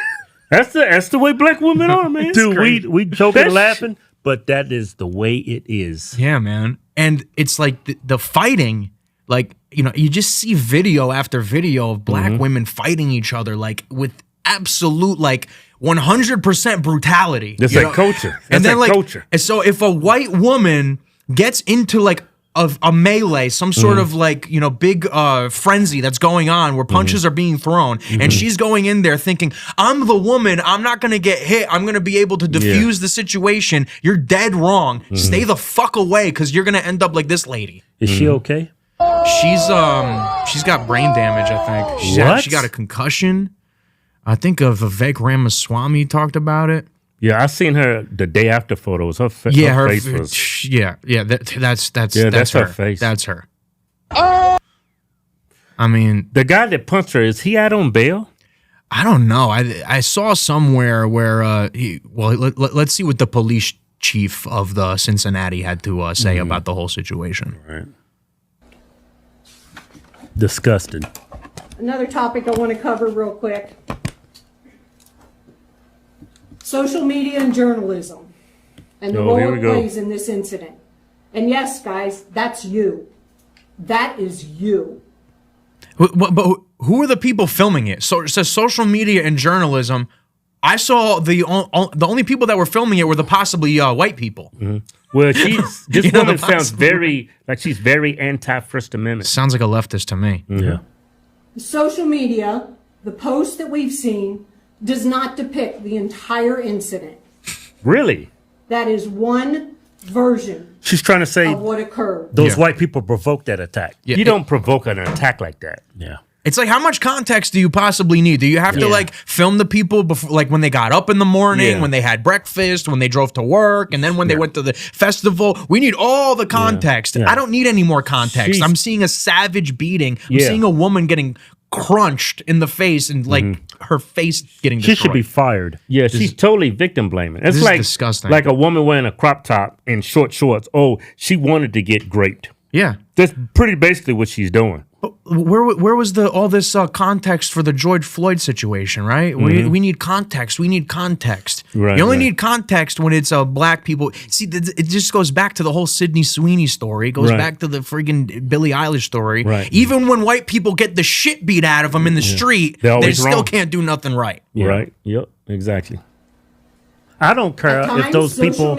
That's the way black women are, man. Dude, we joking and That's- laughing, but that is the way it is. Yeah, man. And it's like the fighting, like, you know, you just see video after video of black women fighting each other, like with absolute, like 100% brutality. That's you like know? culture. That's And then like like culture. And so if a white woman gets into like a melee, some sort of like, you know, big frenzy that's going on where punches are being thrown, and she's going in there thinking, I'm the woman, I'm not gonna get hit, I'm gonna be able to diffuse the situation. You're dead wrong. Stay the fuck away, because you're gonna end up like this lady. Is she okay? She's got brain damage, I think. She got a concussion. I think Vivek Ramaswamy talked about it. Yeah, I seen her the day after photos. Her face was. That's her her face. That's her. I mean, the guy that punched her, is he out on bail? I don't know. I saw somewhere where let's see what the police chief of the Cincinnati had to say about the whole situation. Right. Disgusted. Another topic I want to cover real quick. Social media and journalism and the role it plays in this incident. And yes, guys, that's you. That is you. But who are the people filming it? So it says social media and journalism. I saw the only people that were filming it were the possibly white people. Well, this woman sounds very like she's very anti-First Amendment. Sounds like a leftist to me. Yeah. Social media, the post that we've seen, does not depict the entire incident. Really? That is one version. She's trying to say of what occurred. Those white people provoked that attack. Yeah, you don't provoke an attack like that. Yeah. It's like, how much context do you possibly need? Do you have to like film the people before, like when they got up in the morning, when they had breakfast, when they drove to work, and then when they went to the festival? We need all the context. I don't need any more context. I'm seeing a savage beating. I'm seeing a woman getting crunched in the face and like her face getting destroyed. She should be fired. Yeah, she's totally victim blaming. It's this like is disgusting. Like a woman wearing a crop top and short shorts. Oh, she wanted to get raped. Yeah. That's pretty basically what she's doing. Where was all this context for the George Floyd situation, right? We need context. We need context. Right, you only need context when it's black people. See, it just goes back to the whole Sydney Sweeney story. It goes back to the friggin' Billie Eilish story. Right. Even when white people get the shit beat out of them in the street, they still can't do nothing right. Yeah. Right. Yep. Exactly. I don't care if those people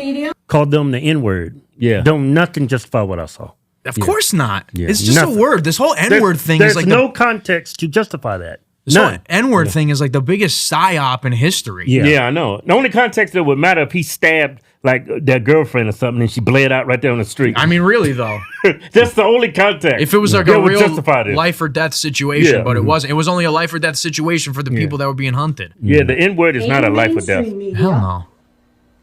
called them the N-word. Yeah. Don't nothing justify what I saw. Of course not. Yeah. It's just a word. This whole N-word thing is like no context to justify that. This whole N-word thing is like the biggest psyop in history. Yeah, I know. The only context that would matter if he stabbed like their girlfriend or something and she bled out right there on the street. I mean, really though. That's the only context. If it was like a real justify this. life or death situation, but it wasn't. It was only a life or death situation for the people that were being hunted. Yeah, the N-word is not a life or death. Hell no.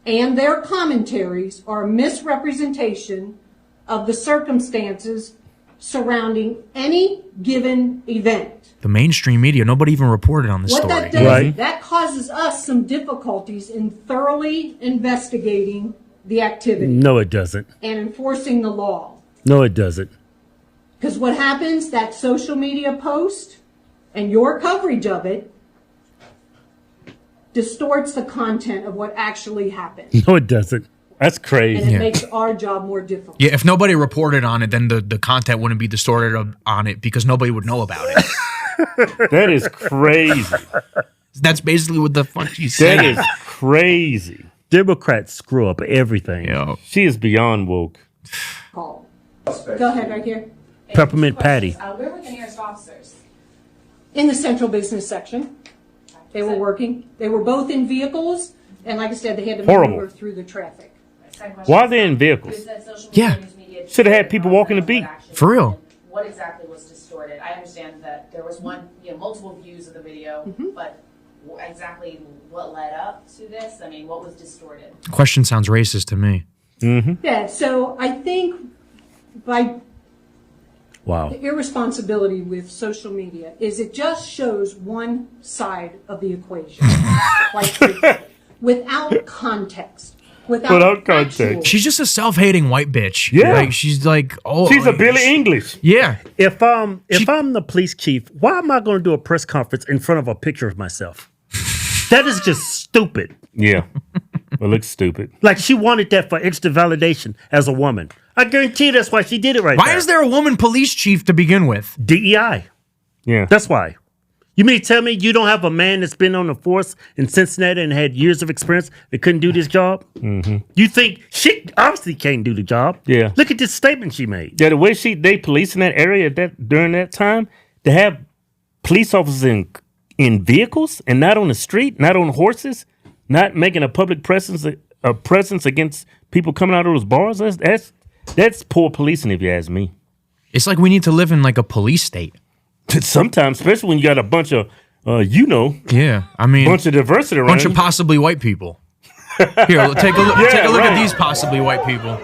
And their commentaries are a misrepresentation of the circumstances surrounding any given event. The mainstream media, nobody even reported on this What story. that does, that causes us some difficulties in thoroughly investigating the activity. No, it doesn't. And enforcing the law. No, it doesn't. Because what happens, that social media post and your coverage of it distorts the content of what actually happened. No, it doesn't. That's crazy. And it makes our job more difficult. Yeah, if nobody reported on it, then the content wouldn't be distorted on it because nobody would know about it. That is crazy. That's basically what the fuck she's saying. That is crazy. Democrats screw up everything. She is beyond woke. Go ahead, right here. Peppermint Patty. Where were the nearest officers? In the central business section. They were working. They were both in vehicles. And like I said, they had to maneuver through the traffic. Why are they in vehicles? Yeah. Should have had people walking the beat. For real. What exactly was distorted? I understand that there was multiple views of the video, but exactly what led up to this? I mean, what was distorted? Question sounds racist to me. Yeah, so I think by Wow. The irresponsibility with social media is it just shows one side of the equation, like without context. Without context. She's just a self-hating white bitch. Yeah. Like she's like, oh, She's a Billie English. Yeah. If I'm the police chief, why am I going to do a press conference in front of a picture of myself? That is just stupid. Yeah. It looks stupid. Like she wanted that for extra validation as a woman. I guarantee that's why she did it right Why there. is there a woman police chief to begin with? DEI. Yeah. That's why. You mean tell me you don't have a man that's been on the force in Cincinnati and had years of experience that couldn't do this job? Mm-hmm. You think she obviously can't do the job? Yeah. Look at this statement she made. Yeah, the way they police in that area during that time, to have police officers in vehicles and not on the street, not on horses, not making a public presence against people coming out of those bars. That's poor policing, if you ask me. It's like we need to live in like a police state. Sometimes, especially when you got a bunch of, yeah, I mean, bunch of diversity around. Bunch of possibly white people. Here, take a look. Take a look at these possibly white people.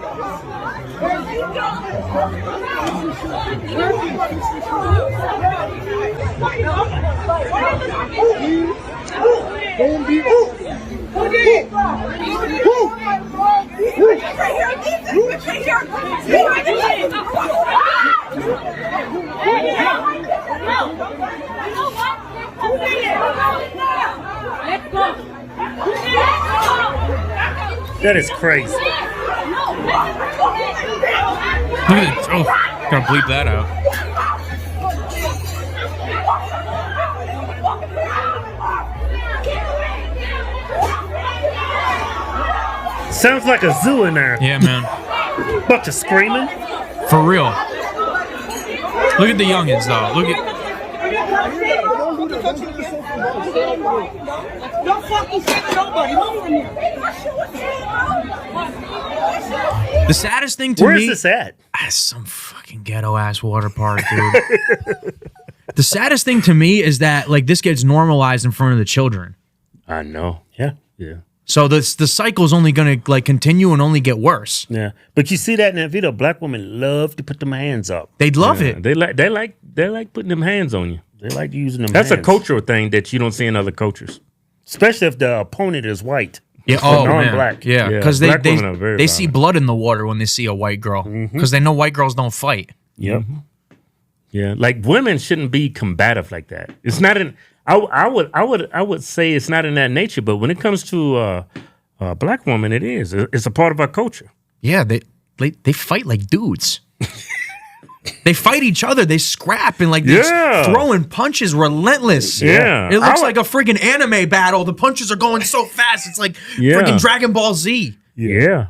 That is crazy. Look at it. Oh, gotta bleep that out. Sounds like a zoo in there. Yeah, man. Bunch of screaming. For real. Look at the youngins, though. Look at. Don't fucking say nobody. The saddest thing to Where me. is this at? Some fucking ghetto ass water park, dude. The saddest thing to me is that like this gets normalized in front of the children. I know. Yeah. Yeah. So the cycle's only gonna like continue and only get worse. Yeah, but you see that in that video. Black women love to put them hands up. They'd love it. They like putting them hands on you. They like using them. That's hands. a cultural thing that you don't see in other cultures. Especially if the opponent is white. Yeah, or oh non-black. man, yeah, because black women are very they see violent. blood in the water when they see a white girl because they know white girls don't fight. Yep. Yeah, like women shouldn't be combative like that. It's not in. I would say it's not in that nature. But when it comes to a black woman, it is. It's a part of our culture. Yeah, they fight like dudes. They fight each other. They scrap and like they're throwing punches relentless. Yeah. It looks like a freaking anime battle. The punches are going so fast. It's like freaking Dragon Ball Z. Yeah.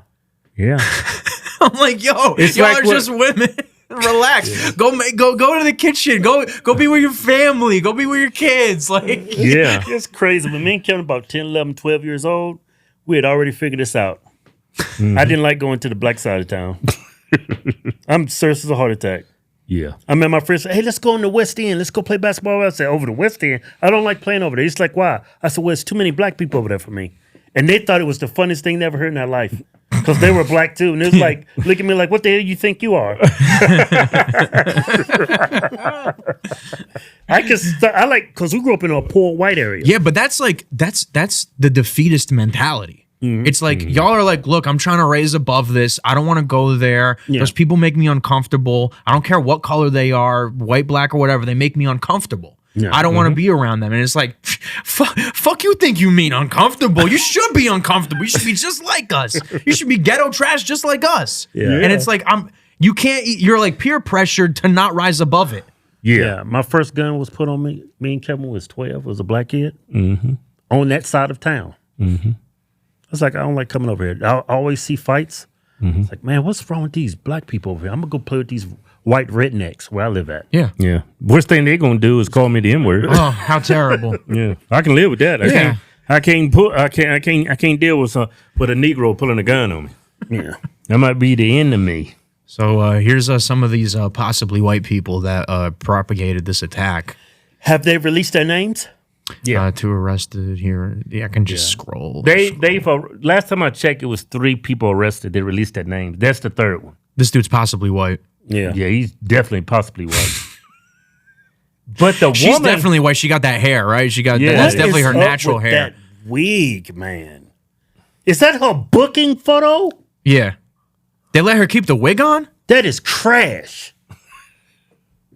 Yeah. I'm like, yo, It's y'all like are just women. Relax. Yeah. Go to the kitchen. Go be with your family. Go be with your kids. Like It's crazy. When me and Kevin about 10, 11, 12 years old, we had already figured this out. I didn't like going to the black side of town. I'm serious as a heart attack. Yeah. I met my friends said, hey, let's go in the West End. Let's go play basketball. I said, over the West End? I don't like playing over there. It's like, why? I said, well, it's too many black people over there for me. And they thought it was the funniest thing they ever heard in their life. Because they were black too. And it was like, look at me like, what the hell do you think you are? Because we grew up in a poor white area. Yeah, but that's the defeatist mentality. It's like y'all are like, look, I'm trying to raise above this. I don't want to go there. Those people make me uncomfortable. I don't care what color they are, white, black, or whatever. They make me uncomfortable. Yeah. I don't want to be around them. And it's like, fuck you think you mean uncomfortable. You should be uncomfortable. You should be just like us. You should be ghetto trash just like us. Yeah. And it's like, you're like peer pressured to not rise above it. Yeah. My first gun was put on me. Me and Kevin was 12. Was a black kid on that side of town. I was like, I don't like coming over here. I always see fights. It's like, man, what's wrong with these black people over here? I'm going to go play with these white rednecks where I live at. Yeah. Yeah. Worst thing they're going to do is call me the N-word. Oh, how terrible. Yeah. I can live with that. I can't deal with a Negro pulling a gun on me. Yeah. That might be the end of me. So here's some of these possibly white people that propagated this attack. Have they released their names? Yeah. 2 arrested here. Yeah, I can just scroll. They've last time I checked, it was 3 people arrested. They released their names. That's the 3rd one. This dude's possibly white. Yeah. Yeah, he's definitely possibly white. But the She's woman, definitely white. She got that hair, right? She got Yeah. that's What definitely is her up natural with hair. That wig, man. Is that her booking photo? Yeah. They let her keep the wig on? That is trash.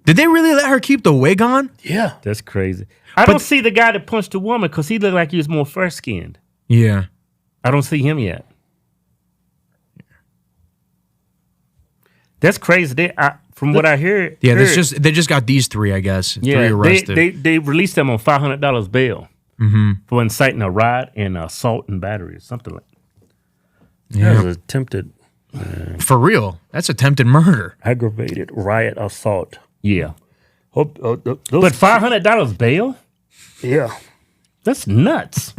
Did they really let her keep the wig on? Yeah. That's crazy. I don't see the guy that punched the woman because he looked like he was more fair-skinned. Yeah. I don't see him yet. That's crazy. From what I hear, Yeah, they just got these three, I guess. Three arrested. they released them on $500 bail Mm-hmm. for inciting a riot and assault and battery or something like that. Yeah. That was attempted For real. That's attempted murder. Aggravated riot assault. Yeah. But $500 bail? Yeah. That's nuts.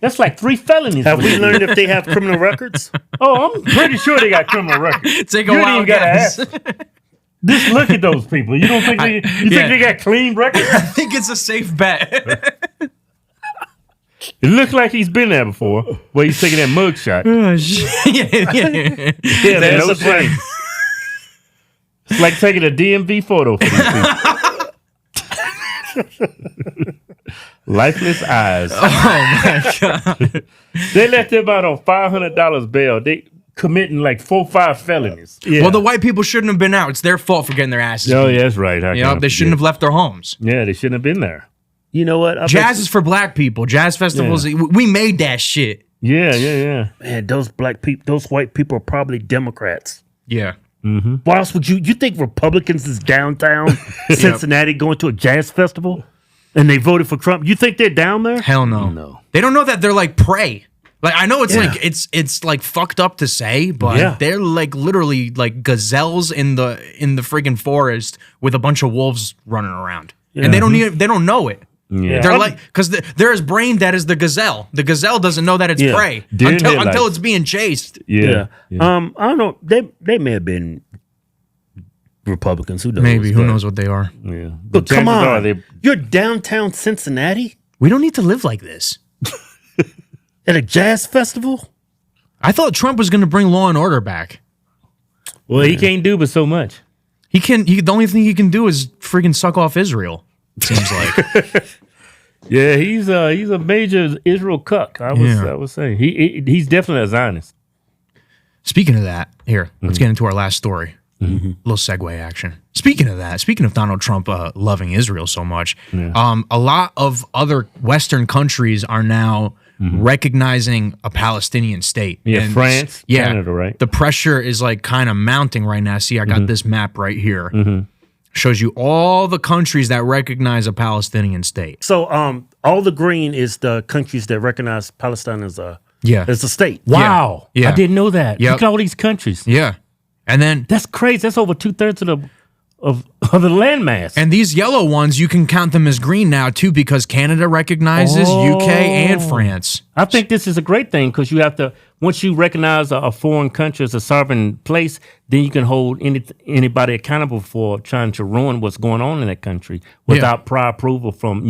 That's like 3 felonies. Have we learned if they have criminal records? Oh, I'm pretty sure they got criminal records. Take a You ain't wild even gotta guess. ask. Just look at those people. You don't think they? Think they got clean records? I think it's a safe bet. It looks like he's been there before. Where he's taking that mug shot. Oh, yeah. Yeah, there's no shame. It's like taking a DMV photo for these people. Lifeless eyes. Oh my god. They let them out on $500 bail. They committing like 4 or 5 felonies. Yeah. Well, the white people shouldn't have been out. It's their fault for getting their asses Oh, beat. yeah, that's right. You know, they shouldn't have left their homes. Yeah, they shouldn't have been there. You know what? Jazz is for black people. Jazz festivals, we made that shit. Yeah. Man, those black people, those white people are probably Democrats. Yeah. Mm-hmm. Why else would you think Republicans is downtown Cincinnati going to a jazz festival and they voted for Trump? You think they're down there? Hell no. No. They don't know that they're like prey. Like I know it's like it's like fucked up to say, but they're like literally like gazelles in the friggin' forest with a bunch of wolves running around, and they don't know it. Yeah. They're like because they're as brain dead as the gazelle. The gazelle doesn't know that it's prey until it's being chased. Yeah. I don't know. They may have been Republicans. Who knows? Maybe who knows what they are. Yeah. But come chances are on, you're downtown Cincinnati We don't need to live like this. at a jazz festival. I thought Trump was going to bring law and order back. Well, he can't do but so much. He can. The only thing he can do is friggin' suck off Israel. It seems like. Yeah, he's a major Israel cuck. I would say he's definitely a Zionist. Speaking of that, here let's get into our last story. Little segue action. Speaking of that, speaking of Donald Trump loving Israel so much, a lot of other Western countries are now recognizing a Palestinian state. Yeah, And France, Canada, right? The pressure is like kind of mounting right now. See, I got this map right here. Shows you all the countries that recognize a Palestinian state. So, all the green is the countries that recognize Palestine as a state. Wow, Yeah. I didn't know that. Yep. Look at all these countries. Yeah, and then That's crazy. That's over 2/3 of the landmass. and these yellow ones, you can count them as green now too, because Canada recognizes UK and France. I think this is a great thing because you have to, once you recognize a foreign country as a sovereign place, then you can hold anybody accountable for trying to ruin what's going on in that country without prior approval from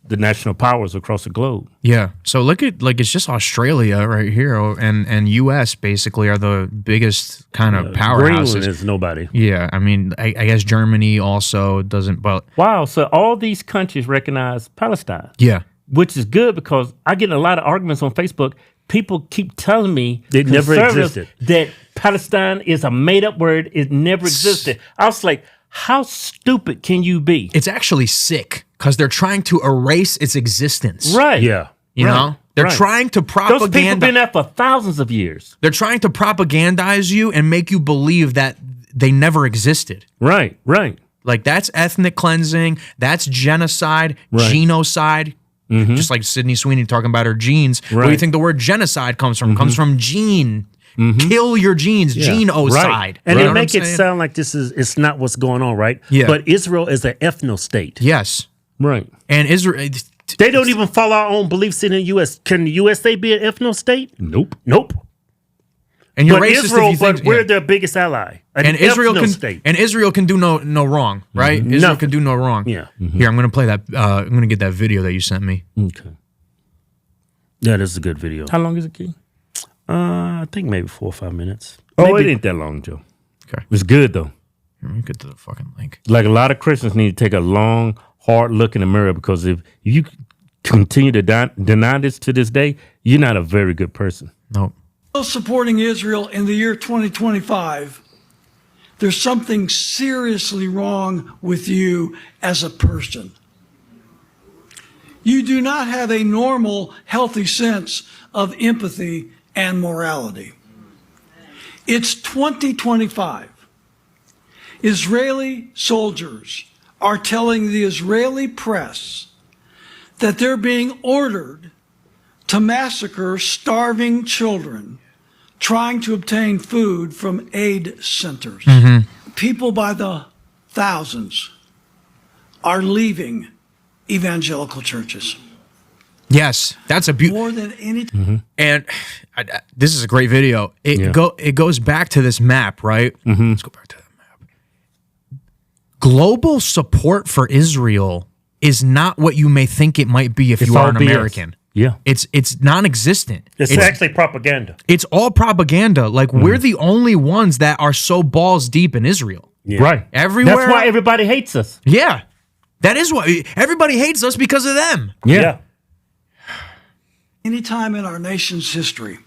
the national powers across the globe. Yeah. So look at it's just Australia right here and US basically are the biggest kind of powerhouses. Greenland is nobody. Yeah. I mean, I guess Germany also doesn't, but Wow, so all these countries recognize Palestine. yeah. Which is good because I get a lot of arguments on Facebook. People keep telling me It never conservatives, existed. that Palestine is a made-up word. It never existed. I was like, how stupid can you be? It's actually sick because they're trying to erase its existence. Right. Yeah. You Right. know? They're Right. trying to Those people propaganda. been there for thousands of years. They're trying to propagandize you and make you believe that they never existed. Right, right. Like that's ethnic cleansing, that's genocide, Right. genocide. Just like Sydney Sweeney talking about her genes. Where do you Right. think the word genocide comes from? It comes from gene. Kill your genes, genocide. Right. And You they know what make I'm it saying? sound like it's not what's going on, right? Yeah. But Israel is an ethno state. Yes. Right. And Israel, They don't even follow our own beliefs in the U.S. Can the USA be an ethno state? Nope. Nope. and you're But racist Israel, if you think, but we're their biggest ally. and Israel can state. and Israel can do no wrong, right? Israel can do no wrong. Yeah. Here, I'm gonna play that. I'm gonna get that video that you sent me. Okay. Yeah, this is a good video. How long is it, Key? I think maybe 4 or 5 minutes. Oh, Maybe- it ain't that long, Joe. Okay. It's good though. Let me get to the fucking link. Like a lot of Christians need to take a long, hard look in the mirror, because if you continue to deny this to this day, you're not a very good person. Nope. Supporting Israel in the year 2025, there's something seriously wrong with you as a person. You do not have a normal, healthy sense of empathy and morality. It's 2025. Israeli soldiers are telling the Israeli press that they're being ordered to massacre starving children trying to obtain food from aid centers. People by the thousands are leaving evangelical churches. Yes, that's a beautiful. More than any. And this is a great video. It goes back to this map, right? Let's go back to that map. Global support for Israel is not what you may think it might be if you are an American. Yeah. It's non-existent. It's actually propaganda. It's all propaganda. Like, we're the only ones that are so balls deep in Israel. Yeah. Right. Everywhere. That's why everybody hates us. Yeah. That is why everybody hates us, because of them. Yeah. Any time in our nation's history.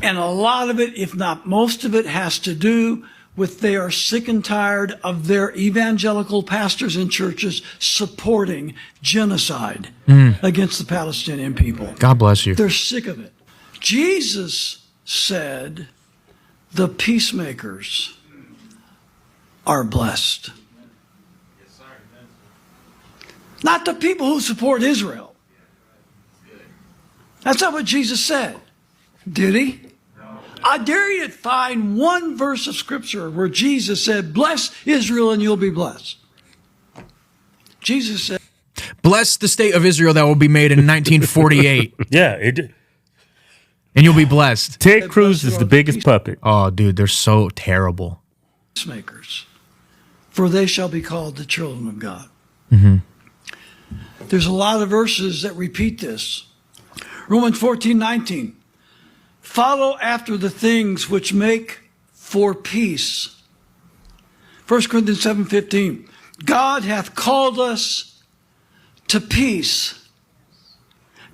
And a lot of it, if not most of it, has to do with they are sick and tired of their evangelical pastors and churches supporting genocide against the Palestinian people. God bless you. They're sick of it. Jesus said the peacemakers are blessed. Not the people who support Israel. That's not what Jesus said. Did he? I dare you to find one verse of scripture where Jesus said, bless Israel and you'll be blessed. Jesus said, bless the state of Israel that will be made in 1948. And you'll be blessed. Ted Cruz is the biggest puppet. Oh, dude, they're so terrible. Peacemakers, for they shall be called the children of God. There's a lot of verses that repeat this. Romans 14:19. Follow after the things which make for peace. 1 Corinthians 7:15. God hath called us to peace.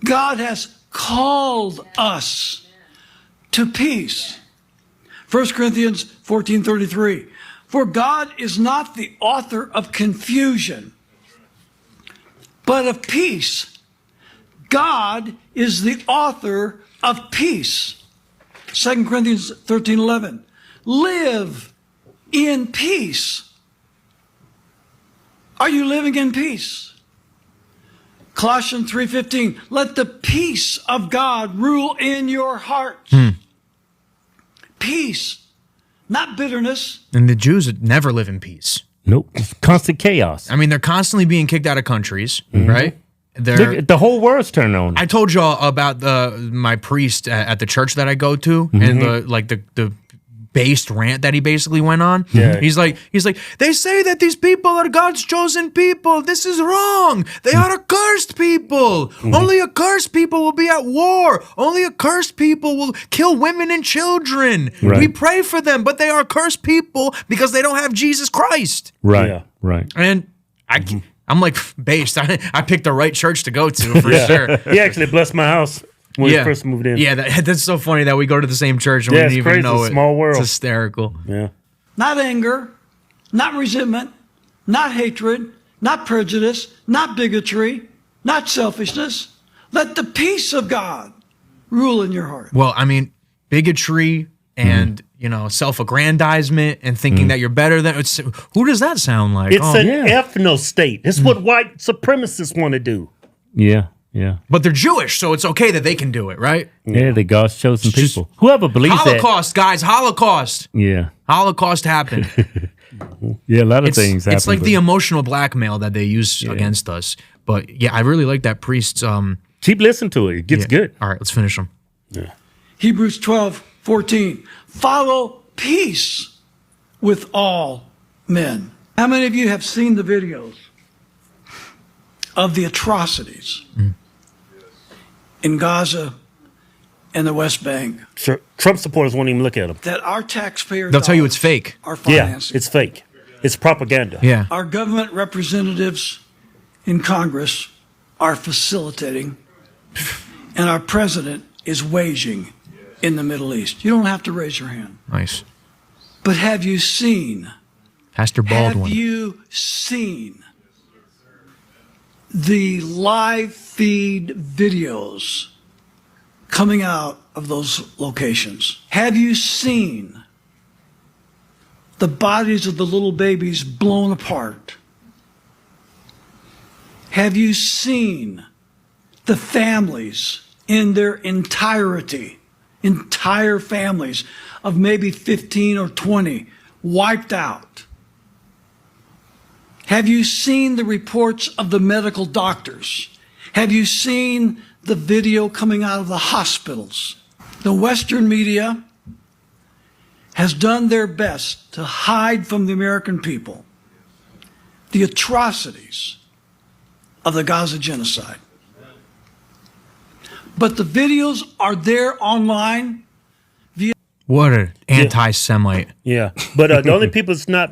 God has called us to peace. 1 Corinthians 14:33. For God is not the author of confusion, but of peace. God is the author of peace. 2 Corinthians 13:11. Live in peace. Are you living in peace? Colossians 3:15. Let the peace of God rule in your hearts. Peace, not bitterness. And the Jews never live in peace. Nope. It's constant chaos. I mean, they're constantly being kicked out of countries, right? The whole world's turned on. I told y'all about my priest at the church that I go to, and the based rant that he basically went on. Yeah. He's like, they say that these people are God's chosen people. This is wrong. They are accursed people. Only accursed people will be at war. Only accursed people will kill women and children. Right. We pray for them, but they are cursed people because they don't have Jesus Christ. Right. Yeah. Right. And I'm like, based. I picked the right church to go to for sure. He actually blessed my house when we first moved in. Yeah, that's so funny that we go to the same church and we didn't even know it. Small world. It's hysterical. Yeah. Not anger, not resentment, not hatred, not prejudice, not bigotry, not selfishness. Let the peace of God rule in your heart. Well, I mean, bigotry and self-aggrandizement and thinking that you're better than who does that sound like? It's an ethno state. It's what white supremacists want to do. Yeah. Yeah. But they're Jewish, so it's okay that they can do it, right? Yeah, they're God's chosen people. Whoever believes Holocaust, guys, Holocaust. Yeah. Holocaust happened. Yeah, a lot of things happen. It's like the emotional blackmail that they use against us. But yeah, I really like that priest's keep listening to it. It gets good. All right, let's finish them. Yeah. Hebrews 12:14. Follow peace with all men. How many of you have seen the videos of the atrocities in Gaza in the West Bank. Sure. Trump supporters won't even look at them. That our taxpayer They'll tell you it's fake. Are financing. Yeah, it's fake. It's propaganda. Yeah. Our government representatives in Congress are facilitating, and our president is waging in the Middle East. You don't have to raise your hand. Nice. But have you seen? Pastor Baldwin. Have you seen the live feed videos coming out of those locations? Have you seen the bodies of the little babies blown apart? Have you seen the families in their entirety, entire families of maybe 15 or 20 wiped out? Have you seen the reports of the medical doctors? Have you seen the video coming out of the hospitals? The Western media has done their best to hide from the American people the atrocities of the Gaza genocide. But the videos are there online. What an anti-Semite. Yeah. But the only people that's not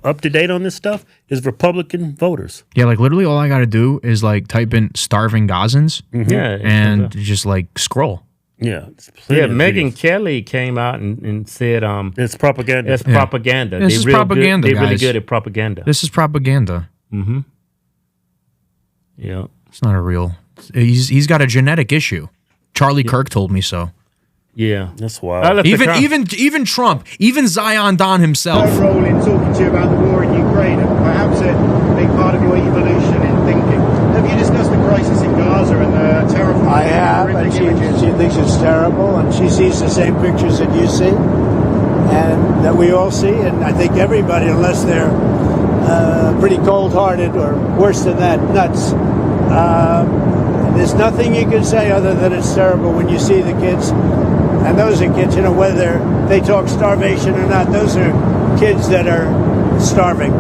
up to date on this stuff is Republican voters. Yeah, like literally all I got to do is like type in starving Gazans Yeah. and just like scroll. Yeah. Yeah, Megyn Kelly came out and said it's propaganda. It's propaganda. This is propaganda, They're really guys. good at propaganda. This is propaganda. Mm-hmm. Yeah. It's not a real. He's got a genetic issue. Charlie Kirk told me so. Yeah, that's wild. Even Trump, even Zion Don himself. My role in talking to you about the war in Ukraine and perhaps a big part of your evolution in thinking. Have you discussed the crisis in Gaza and the terrifying? I have, and she thinks it's terrible, and she sees the same pictures that you see, and that we all see, and I think everybody, unless they're pretty cold-hearted or worse than that, nuts. There's nothing you can say other than it's terrible when you see the kids. And those are kids, whether they talk starvation or not, those are kids that are starving.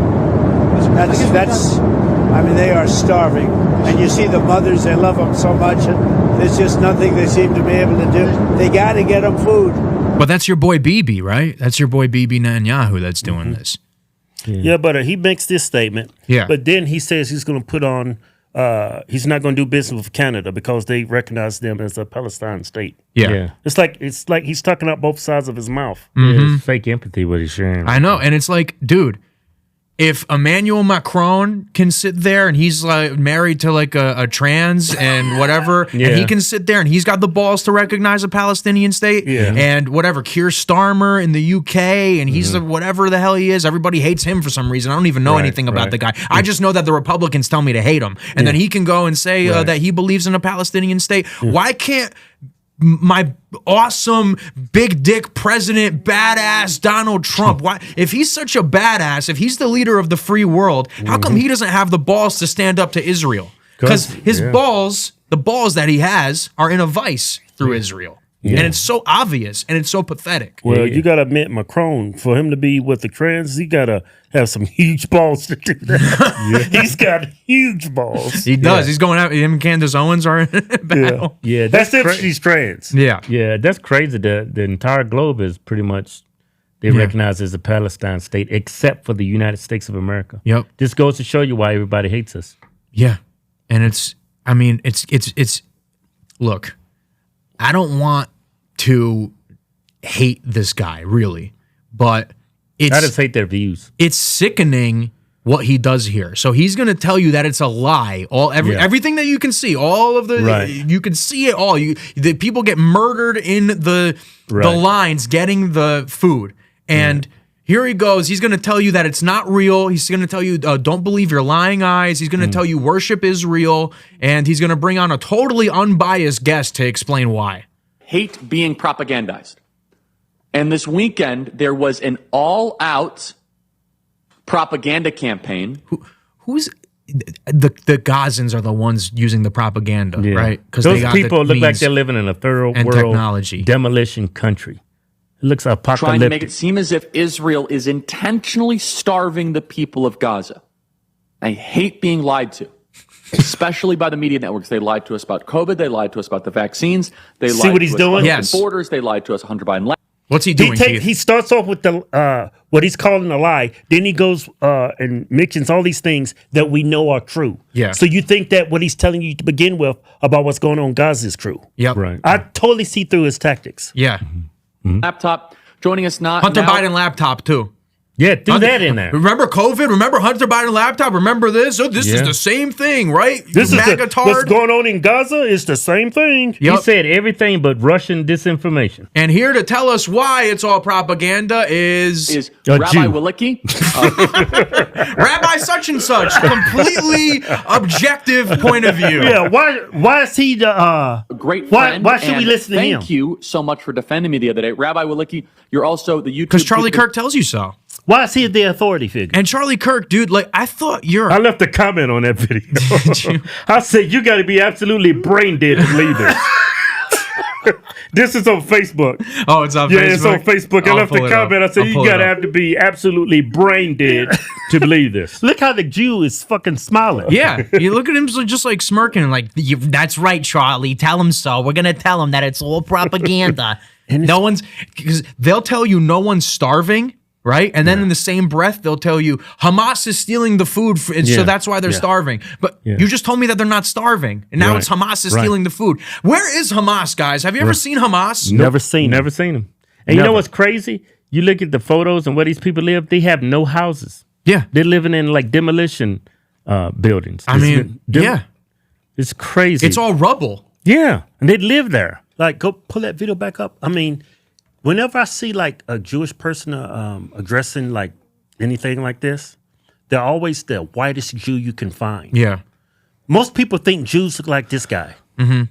They are starving. And you see the mothers, they love them so much, and there's just nothing they seem to be able to do. They got to get them food. But that's your boy Bibi, right? That's your boy Bibi Netanyahu that's doing this. Yeah, but he makes this statement. Yeah. But then he says he's going to put on, he's not going to do business with Canada because they recognize them as a Palestine state. Yeah. It's like he's tucking out both sides of his mouth. Yeah, it's fake empathy what he's sharing. I know, and it's like, dude, if Emmanuel Macron can sit there and he's like married to like a trans and whatever, and he can sit there and he's got the balls to recognize a Palestinian state, and whatever, Keir Starmer in the UK, and he's whatever the hell he is, everybody hates him for some reason. I don't even know anything about the guy. I just know that the Republicans tell me to hate him, and then he can go and say that he believes in a Palestinian state. Why can't my awesome big dick president badass Donald Trump, why, if he's such a badass, if he's the leader of the free world, how come he doesn't have the balls to stand up to Israel? Because his balls, the balls that he has, are in a vice through Israel. And it's so obvious and it's so pathetic. Well, you got to admit, Macron, for him to be with the trans, he got to have some huge balls to do that. He's got huge balls. He does. He's going out. Him and Candace Owens are in battle. Yeah, that's if she's trans. Yeah, that's crazy. The entire globe is pretty much they recognize as a Palestine state, except for the United States of America. Yep. This goes to show you why everybody hates us. Yeah, and it's look, I don't want to hate this guy really, but I just hate their views. It's sickening what he does here. So he's going to tell you that it's a lie. Everything that you can see, all of the you can see it all. The people get murdered in the lines getting the food, and here he goes. He's going to tell you that it's not real. He's going to tell you don't believe your lying eyes. He's going to tell you worship Israel, and he's going to bring on a totally unbiased guest to explain why. Hate being propagandized. And this weekend, there was an all-out propaganda campaign. Who's the Gazans are the ones using the propaganda, right? Because those people look like they're living in a third world technology demolition country. It looks apocalyptic. Trying to make it seem as if Israel is intentionally starving the people of Gaza. I hate being lied to. especially by the media networks. They lied to us about COVID. They lied to us about the vaccines. They See lied what to he's us doing? about Yes. the borders. They lied to us. Hunter Biden. What's he doing? He starts off with the what he's calling a lie. Then he goes and mentions all these things that we know are true. Yeah. So you think that what he's telling you to begin with about what's going on in Gaza is true? Yep. Right. I totally see through his tactics. Yeah. Laptop joining us not Hunter now. Biden laptop too. Yeah, do that in there. Remember COVID? Remember Hunter Biden laptop? Remember this? Oh, this is Yeah. the same thing, right? This is what's Magatard. going on in Gaza is the same thing. Yep. He said everything but Russian disinformation. And here to tell us why it's all propaganda is Rabbi Wilicki. Rabbi such and such, completely objective point of view. Yeah, why is he the Great why friend. why should we and listen to him? Thank you so much for defending me the other day, Rabbi Wilicki. You're also the YouTube Because Charlie Kirk tells you so. Why is he the authority figure? And Charlie Kirk, dude, like I thought I left a comment on that video. I said you got to be absolutely brain dead to believe this. This is on Facebook. Oh, it's on Yeah, Facebook? it's on Facebook. I I'll left a pull it up. comment. I said I'll you pull got to it up. have to be absolutely brain dead to believe this. Look how the Jew is fucking smiling. Yeah, you look at him just like smirking, like that's right, Charlie. Tell him so. We're gonna tell him that it's all propaganda. No one's because they'll tell you no one's starving, right? And then in the same breath, they'll tell you Hamas is stealing the food, and so Yeah. that's why they're Yeah. starving. But Yeah. you just told me that they're not starving, and now Right. it's Hamas is Right. stealing the food. Where is Hamas, guys? Have you ever Right. seen Hamas? Never seen him. Never seen him. And you know Never. what's crazy? You look at the photos and where these people live. They have no houses. Yeah, they're living in like demolition buildings. I mean, yeah. It's crazy. It's all rubble. Yeah, and they live there. Like, go pull that video back up. I mean, whenever I see like a Jewish person addressing like anything like this, they're always the whitest Jew you can find. Yeah. Most people think Jews look like this guy. Mm-hmm.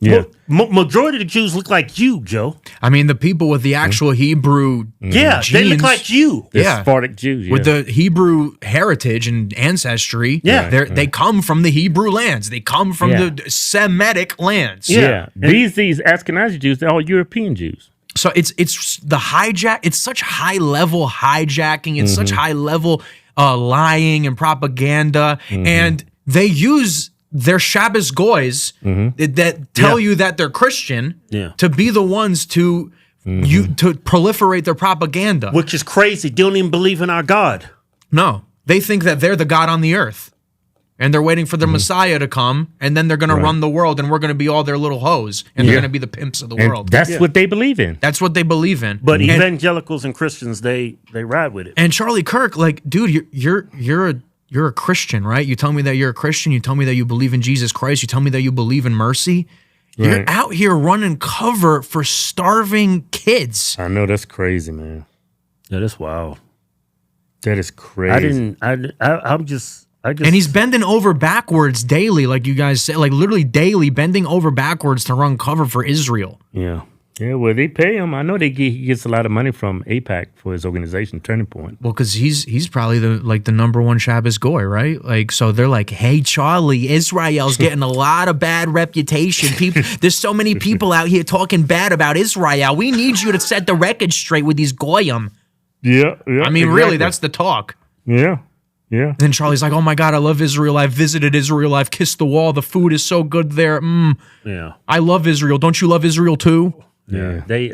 Yeah. Majority of the Jews look like you, Joe. I mean, the people with the actual Hebrew Yeah, they look genes, like you. The Yeah. Sephardic Jews. with yeah. the Hebrew heritage and ancestry. Yeah. They come from the Hebrew lands. They come from Yeah. the Semitic lands. Yeah. These Ashkenazi Jews, they're all European Jews. So it's the hijack. It's such high level hijacking. It's such high level lying and propaganda. And they use their Shabbos goys that tell you that they're Christian to be the ones to to proliferate their propaganda. Which is crazy. They don't even believe in our God. No, they think that they're the God on the earth. And they're waiting for their Messiah to come, and then they're going to run the world, and we're going to be all their little hoes, and they're going to be the pimps of the And world. that's what they believe in. That's what they believe in. But and, evangelicals and Christians, they ride with it. and Charlie Kirk, like, dude, you're a Christian, right? You tell me that you're a Christian. You tell me that you believe in Jesus Christ. You tell me that you believe in mercy. You're Right. out here running cover for starving kids. I know, that's crazy, man. Yeah, that's wild. That is crazy. I'm just. And he's bending over backwards daily, like you guys said, like literally daily, bending over backwards to run cover for Israel. Yeah. Yeah, well, they pay him. I know he gets a lot of money from AIPAC for his organization, Turning Point. Well, because he's probably the number one Shabbos goy, right? Like, so they're like, hey, Charlie, Israel's getting a lot of bad reputation. People, there's so many people out here talking bad about Israel. We need you to set the record straight with these goyim. Yeah, yeah. I mean, really, that's the talk. Yeah, yeah. And then Charlie's like, oh my God, I love Israel. I've visited Israel. I've kissed the wall. The food is so good there. Yeah. I love Israel. Don't you love Israel too? Yeah. They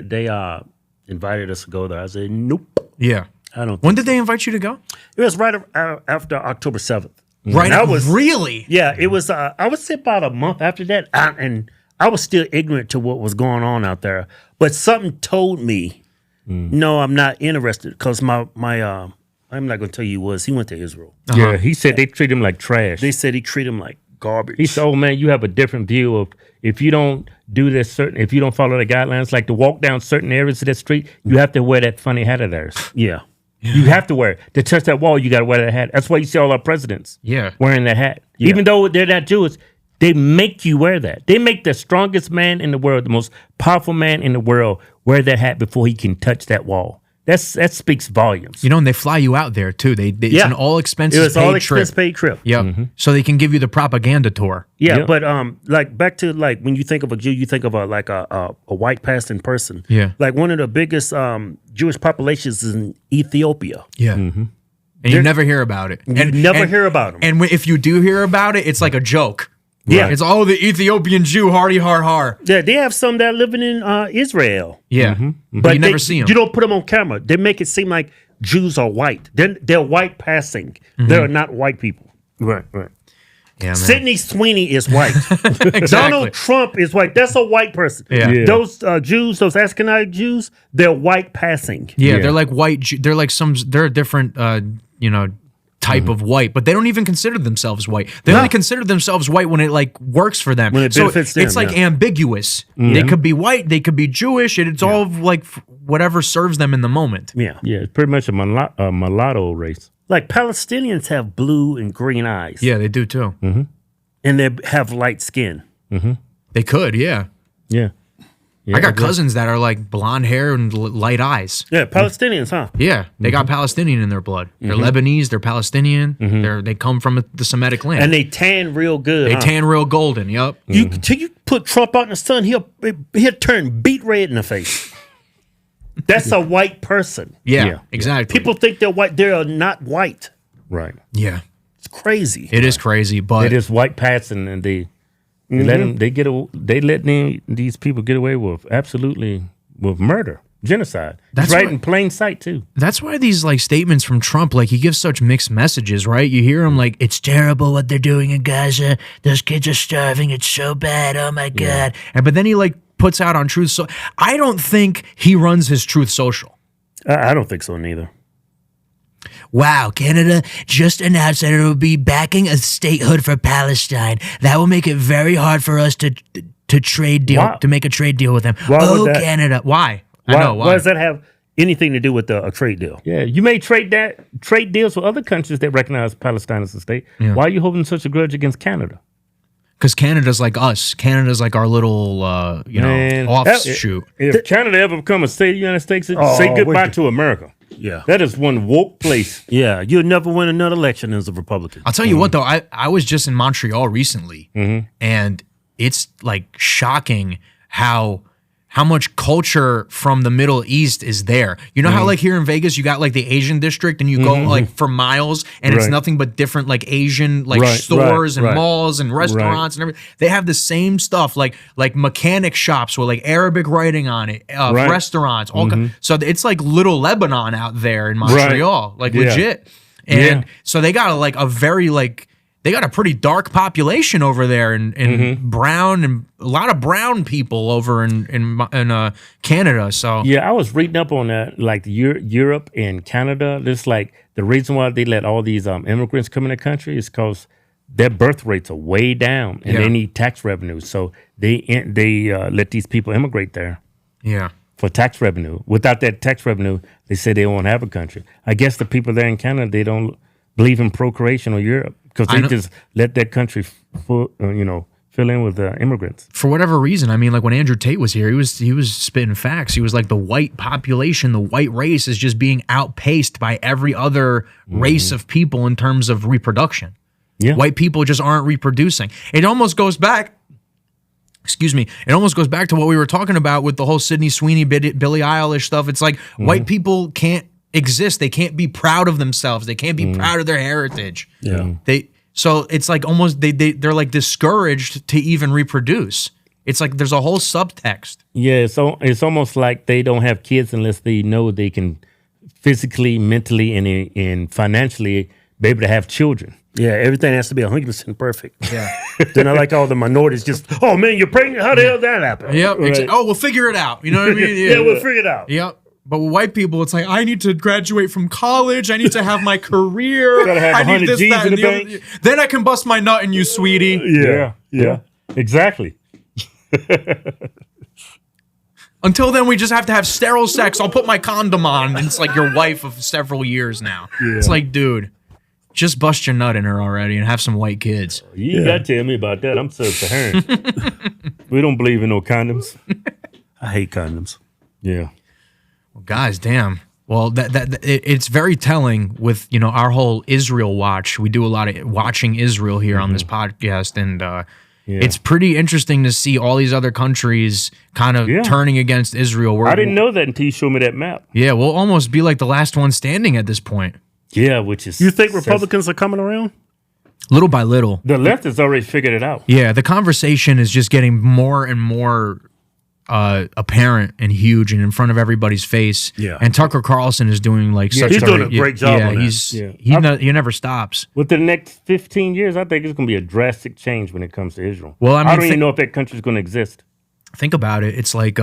invited us to go there. I said, nope. Yeah. I don't. When did they invite you to go? It was right after October 7th. Right. And Really? Yeah. It was. I would say about a month after that, and I was still ignorant to what was going on out there. But something told me, no, I'm not interested because my I'm not going to tell you was he went to Israel. Yeah, he said they treat him like trash. They said he treat him like garbage. He said, oh man, you have a different view of if you don't do this if you don't follow the guidelines, like to walk down certain areas of that street, you have to wear that funny hat of theirs. Yeah. You have to wear it. To touch that wall, you got to wear that hat. That's why you see all our presidents wearing that hat. Yeah. Even though they're not Jewish, they make you wear that. They make the strongest man in the world, the most powerful man in the world, wear that hat before he can touch that wall. That speaks volumes. You know, and they fly you out there too. It's an all expenses It was paid all trip. expense paid trip. Yep. So they can give you the propaganda tour. Yeah, Yep. but like back to like when you think of a Jew, you think of a white passing person. Yeah. Like one of the biggest Jewish populations is in Ethiopia. Yeah. And you never hear about it. You never hear about them. And if you do hear about it, it's like a joke. Yeah. It's all the Ethiopian Jew, hardy har har. Yeah, they have some that are living in Israel. Yeah. But you never see them. You don't put them on camera. They make it seem like Jews are white. They're white passing. They're not white people. Right. Yeah, man. Sydney Sweeney is white. Exactly. Donald Trump is white. That's a white person. Yeah. Those Jews, those Ashkenazi Jews, they're white passing. Yeah, they're like white. They're like they're a different, type of white, but they don't even consider themselves white. They only consider themselves white when it like works for them. When it benefits them, it's like ambiguous. They could be white, they could be Jewish. It's all like whatever serves them in the moment. Yeah. It's pretty much a mulatto race. Like Palestinians have blue and green eyes. Yeah, they do too. And they have light skin. They could, yeah. Yeah. I got cousins that are like blonde hair and light eyes. Yeah, Palestinians, huh? Yeah, they got Palestinian in their blood. They're Lebanese. They're Palestinian. They come from the Semitic land. And they tan real good. They tan real golden. Yup. You put Trump out in the sun, he'll turn beet red in the face. That's a white person. Yeah, exactly. People think they're white. They're not white. Right. Yeah, it's crazy. It is crazy, but it is white passing, and they let them. They let these people get away with with murder, genocide. That's right in plain sight too. That's why these like statements from Trump, like he gives such mixed messages, right? You hear him like, "It's terrible what they're doing in Gaza. Those kids are starving. It's so bad. Oh my god!" But then he like puts out on Truth. So I don't think he runs his Truth Social. I don't think so neither. Wow, Canada just announced that it will be backing a statehood for Palestine. That will make it very hard for us to trade deal to make a trade deal with them. Canada, why? I know why. Why does that have anything to do with a trade deal? Yeah, you may trade deals with other countries that recognize Palestine as a state. Yeah. Why are you holding such a grudge against Canada? Because Canada's like us. Canada's like our little, offshoot. If Canada ever become a state of the United States, say goodbye to America. Yeah. That is one woke place. Yeah, you'll never win another election as a Republican. I'll tell you what, though. I was just in Montreal recently, and it's like shocking how much culture from the Middle East is there. You know how like here in Vegas, you got like the Asian district and you go like for miles and it's nothing but different like Asian like stores and malls and restaurants and everything. They have the same stuff like mechanic shops with like Arabic writing on it, restaurants. So it's like little Lebanon out there in Montreal, like legit. And so they got like a very like, they got a pretty dark population over there in brown and a lot of brown people over in Canada. So yeah, I was reading up on that, like Europe and Canada. This like the reason why they let all these immigrants come in the country is because their birth rates are way down and they need tax revenue. So they let these people immigrate there. Yeah. For tax revenue. Without that tax revenue, they say they won't have a country. I guess the people there in Canada, they don't believe in procreation or Europe. Because they just let that country, fill in with immigrants. For whatever reason, I mean, like when Andrew Tate was here, he was spitting facts. He was like, the white population, the white race is just being outpaced by every other race of people in terms of reproduction. Yeah, white people just aren't reproducing. It almost goes back. Excuse me. It almost goes back to what we were talking about with the whole Sydney Sweeney, Billie Eilish stuff. It's like white people can't exist. They can't be proud of themselves. They can't be proud of their heritage. Yeah. So it's like almost they're like discouraged to even reproduce. It's like there's a whole subtext. Yeah, so it's almost like they don't have kids unless they know they can physically, mentally, and financially be able to have children. Yeah, everything has to be 100% perfect. Yeah. Then I like all the minorities just, oh man, you're pregnant? How the hell did that happen? Yep. Right. Oh, we'll figure it out. You know what I mean? Yeah, we'll figure it out. Yep. But with white people, it's like, I need to graduate from college. I need to have my career. Gotta have 100 G's in the bank. Then I can bust my nut in you, sweetie. Yeah. Exactly. Until then, we just have to have sterile sex. I'll put my condom on. And it's like your wife of several years now. Yeah. It's like, dude, just bust your nut in her already and have some white kids. You got to tell me about that. I'm sub-Saharan. We don't believe in no condoms. I hate condoms. Yeah. Well, guys, damn. Well, it's very telling with, our whole Israel watch. We do a lot of watching Israel here on this podcast, and it's pretty interesting to see all these other countries kind of turning against Israel. I didn't know that until you showed me that map. Yeah, we'll almost be like the last one standing at this point. Yeah, which is... You think Republicans are coming around? Little by little. The left has already figured it out. Yeah, the conversation is just getting more and more apparent and huge and in front of everybody's face. Yeah. And Tucker Carlson is doing like such he's doing a great job on that. He never stops. Within the next 15 years, I think it's going to be a drastic change when it comes to Israel. Well, I mean, I don't even know if that country is going to exist. Think about it. It's like,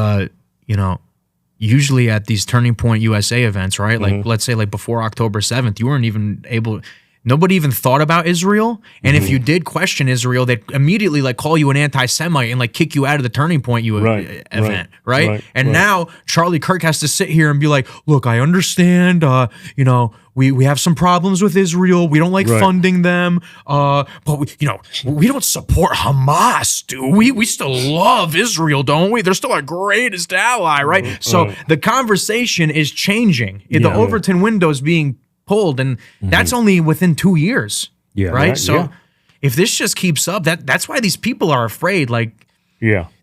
usually at these Turning Point USA events, right? Like, let's say like before October 7th, you weren't even able... Nobody even thought about Israel, and if you did question Israel, they'd immediately like call you an anti-Semite and like kick you out of the Turning Point event, right? And now Charlie Kirk has to sit here and be like, "Look, I understand. We have some problems with Israel. We don't like funding them, but we don't support Hamas, do we? We still love Israel, don't we? They're still our greatest ally, right?" So the conversation is changing. The Overton window is being pulled, and that's only within 2 years, right? So if this just keeps up, that's why these people are afraid. Like,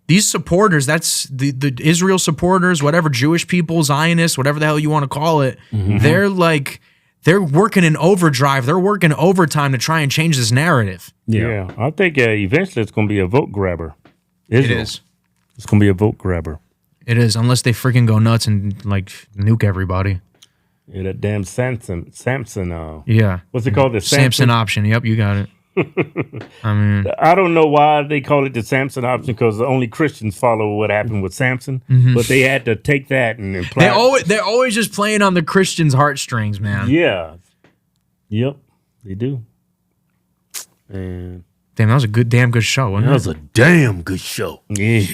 these supporters, that's the Israel supporters, whatever, Jewish people, Zionists, whatever the hell you want to call it, they're working in overdrive. They're working overtime to try and change this narrative. Yeah. I think eventually it's going to be a vote grabber. Israel. It is. It's going to be a vote grabber. It is, unless they freaking go nuts and like nuke everybody. Yeah, that damn Samson. Yeah. What's it called? The Samson option. Yep, you got it. I mean, I don't know why they call it the Samson option, because only Christians follow what happened with Samson. But they had to take that and imply. They're always just playing on the Christians' heartstrings, man. Yeah. Yep, they do. And damn, that was a damn good show, wasn't it? That was a damn good show. Yeah.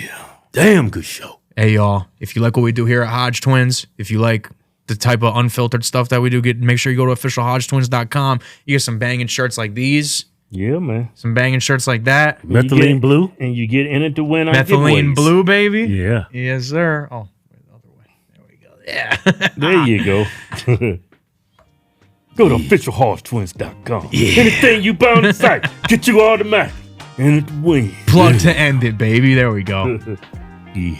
Damn good show. Hey, y'all, if you like what we do here at Hodgetwins, if you like the type of unfiltered stuff that we do, make sure you go to officialhodgetwins.com. You get some banging shirts like these. Yeah, man. Some banging shirts like that. Methylene blue. And you get in it to win on Methylene blue, baby. Yeah. Yes, sir. Oh, the other way. There we go. Yeah. There you go. Go to officialhodgetwins.com. Yeah. Anything you buy on the site, get you automatic. In it to win. Plug to end it, baby. There we go. Yeah.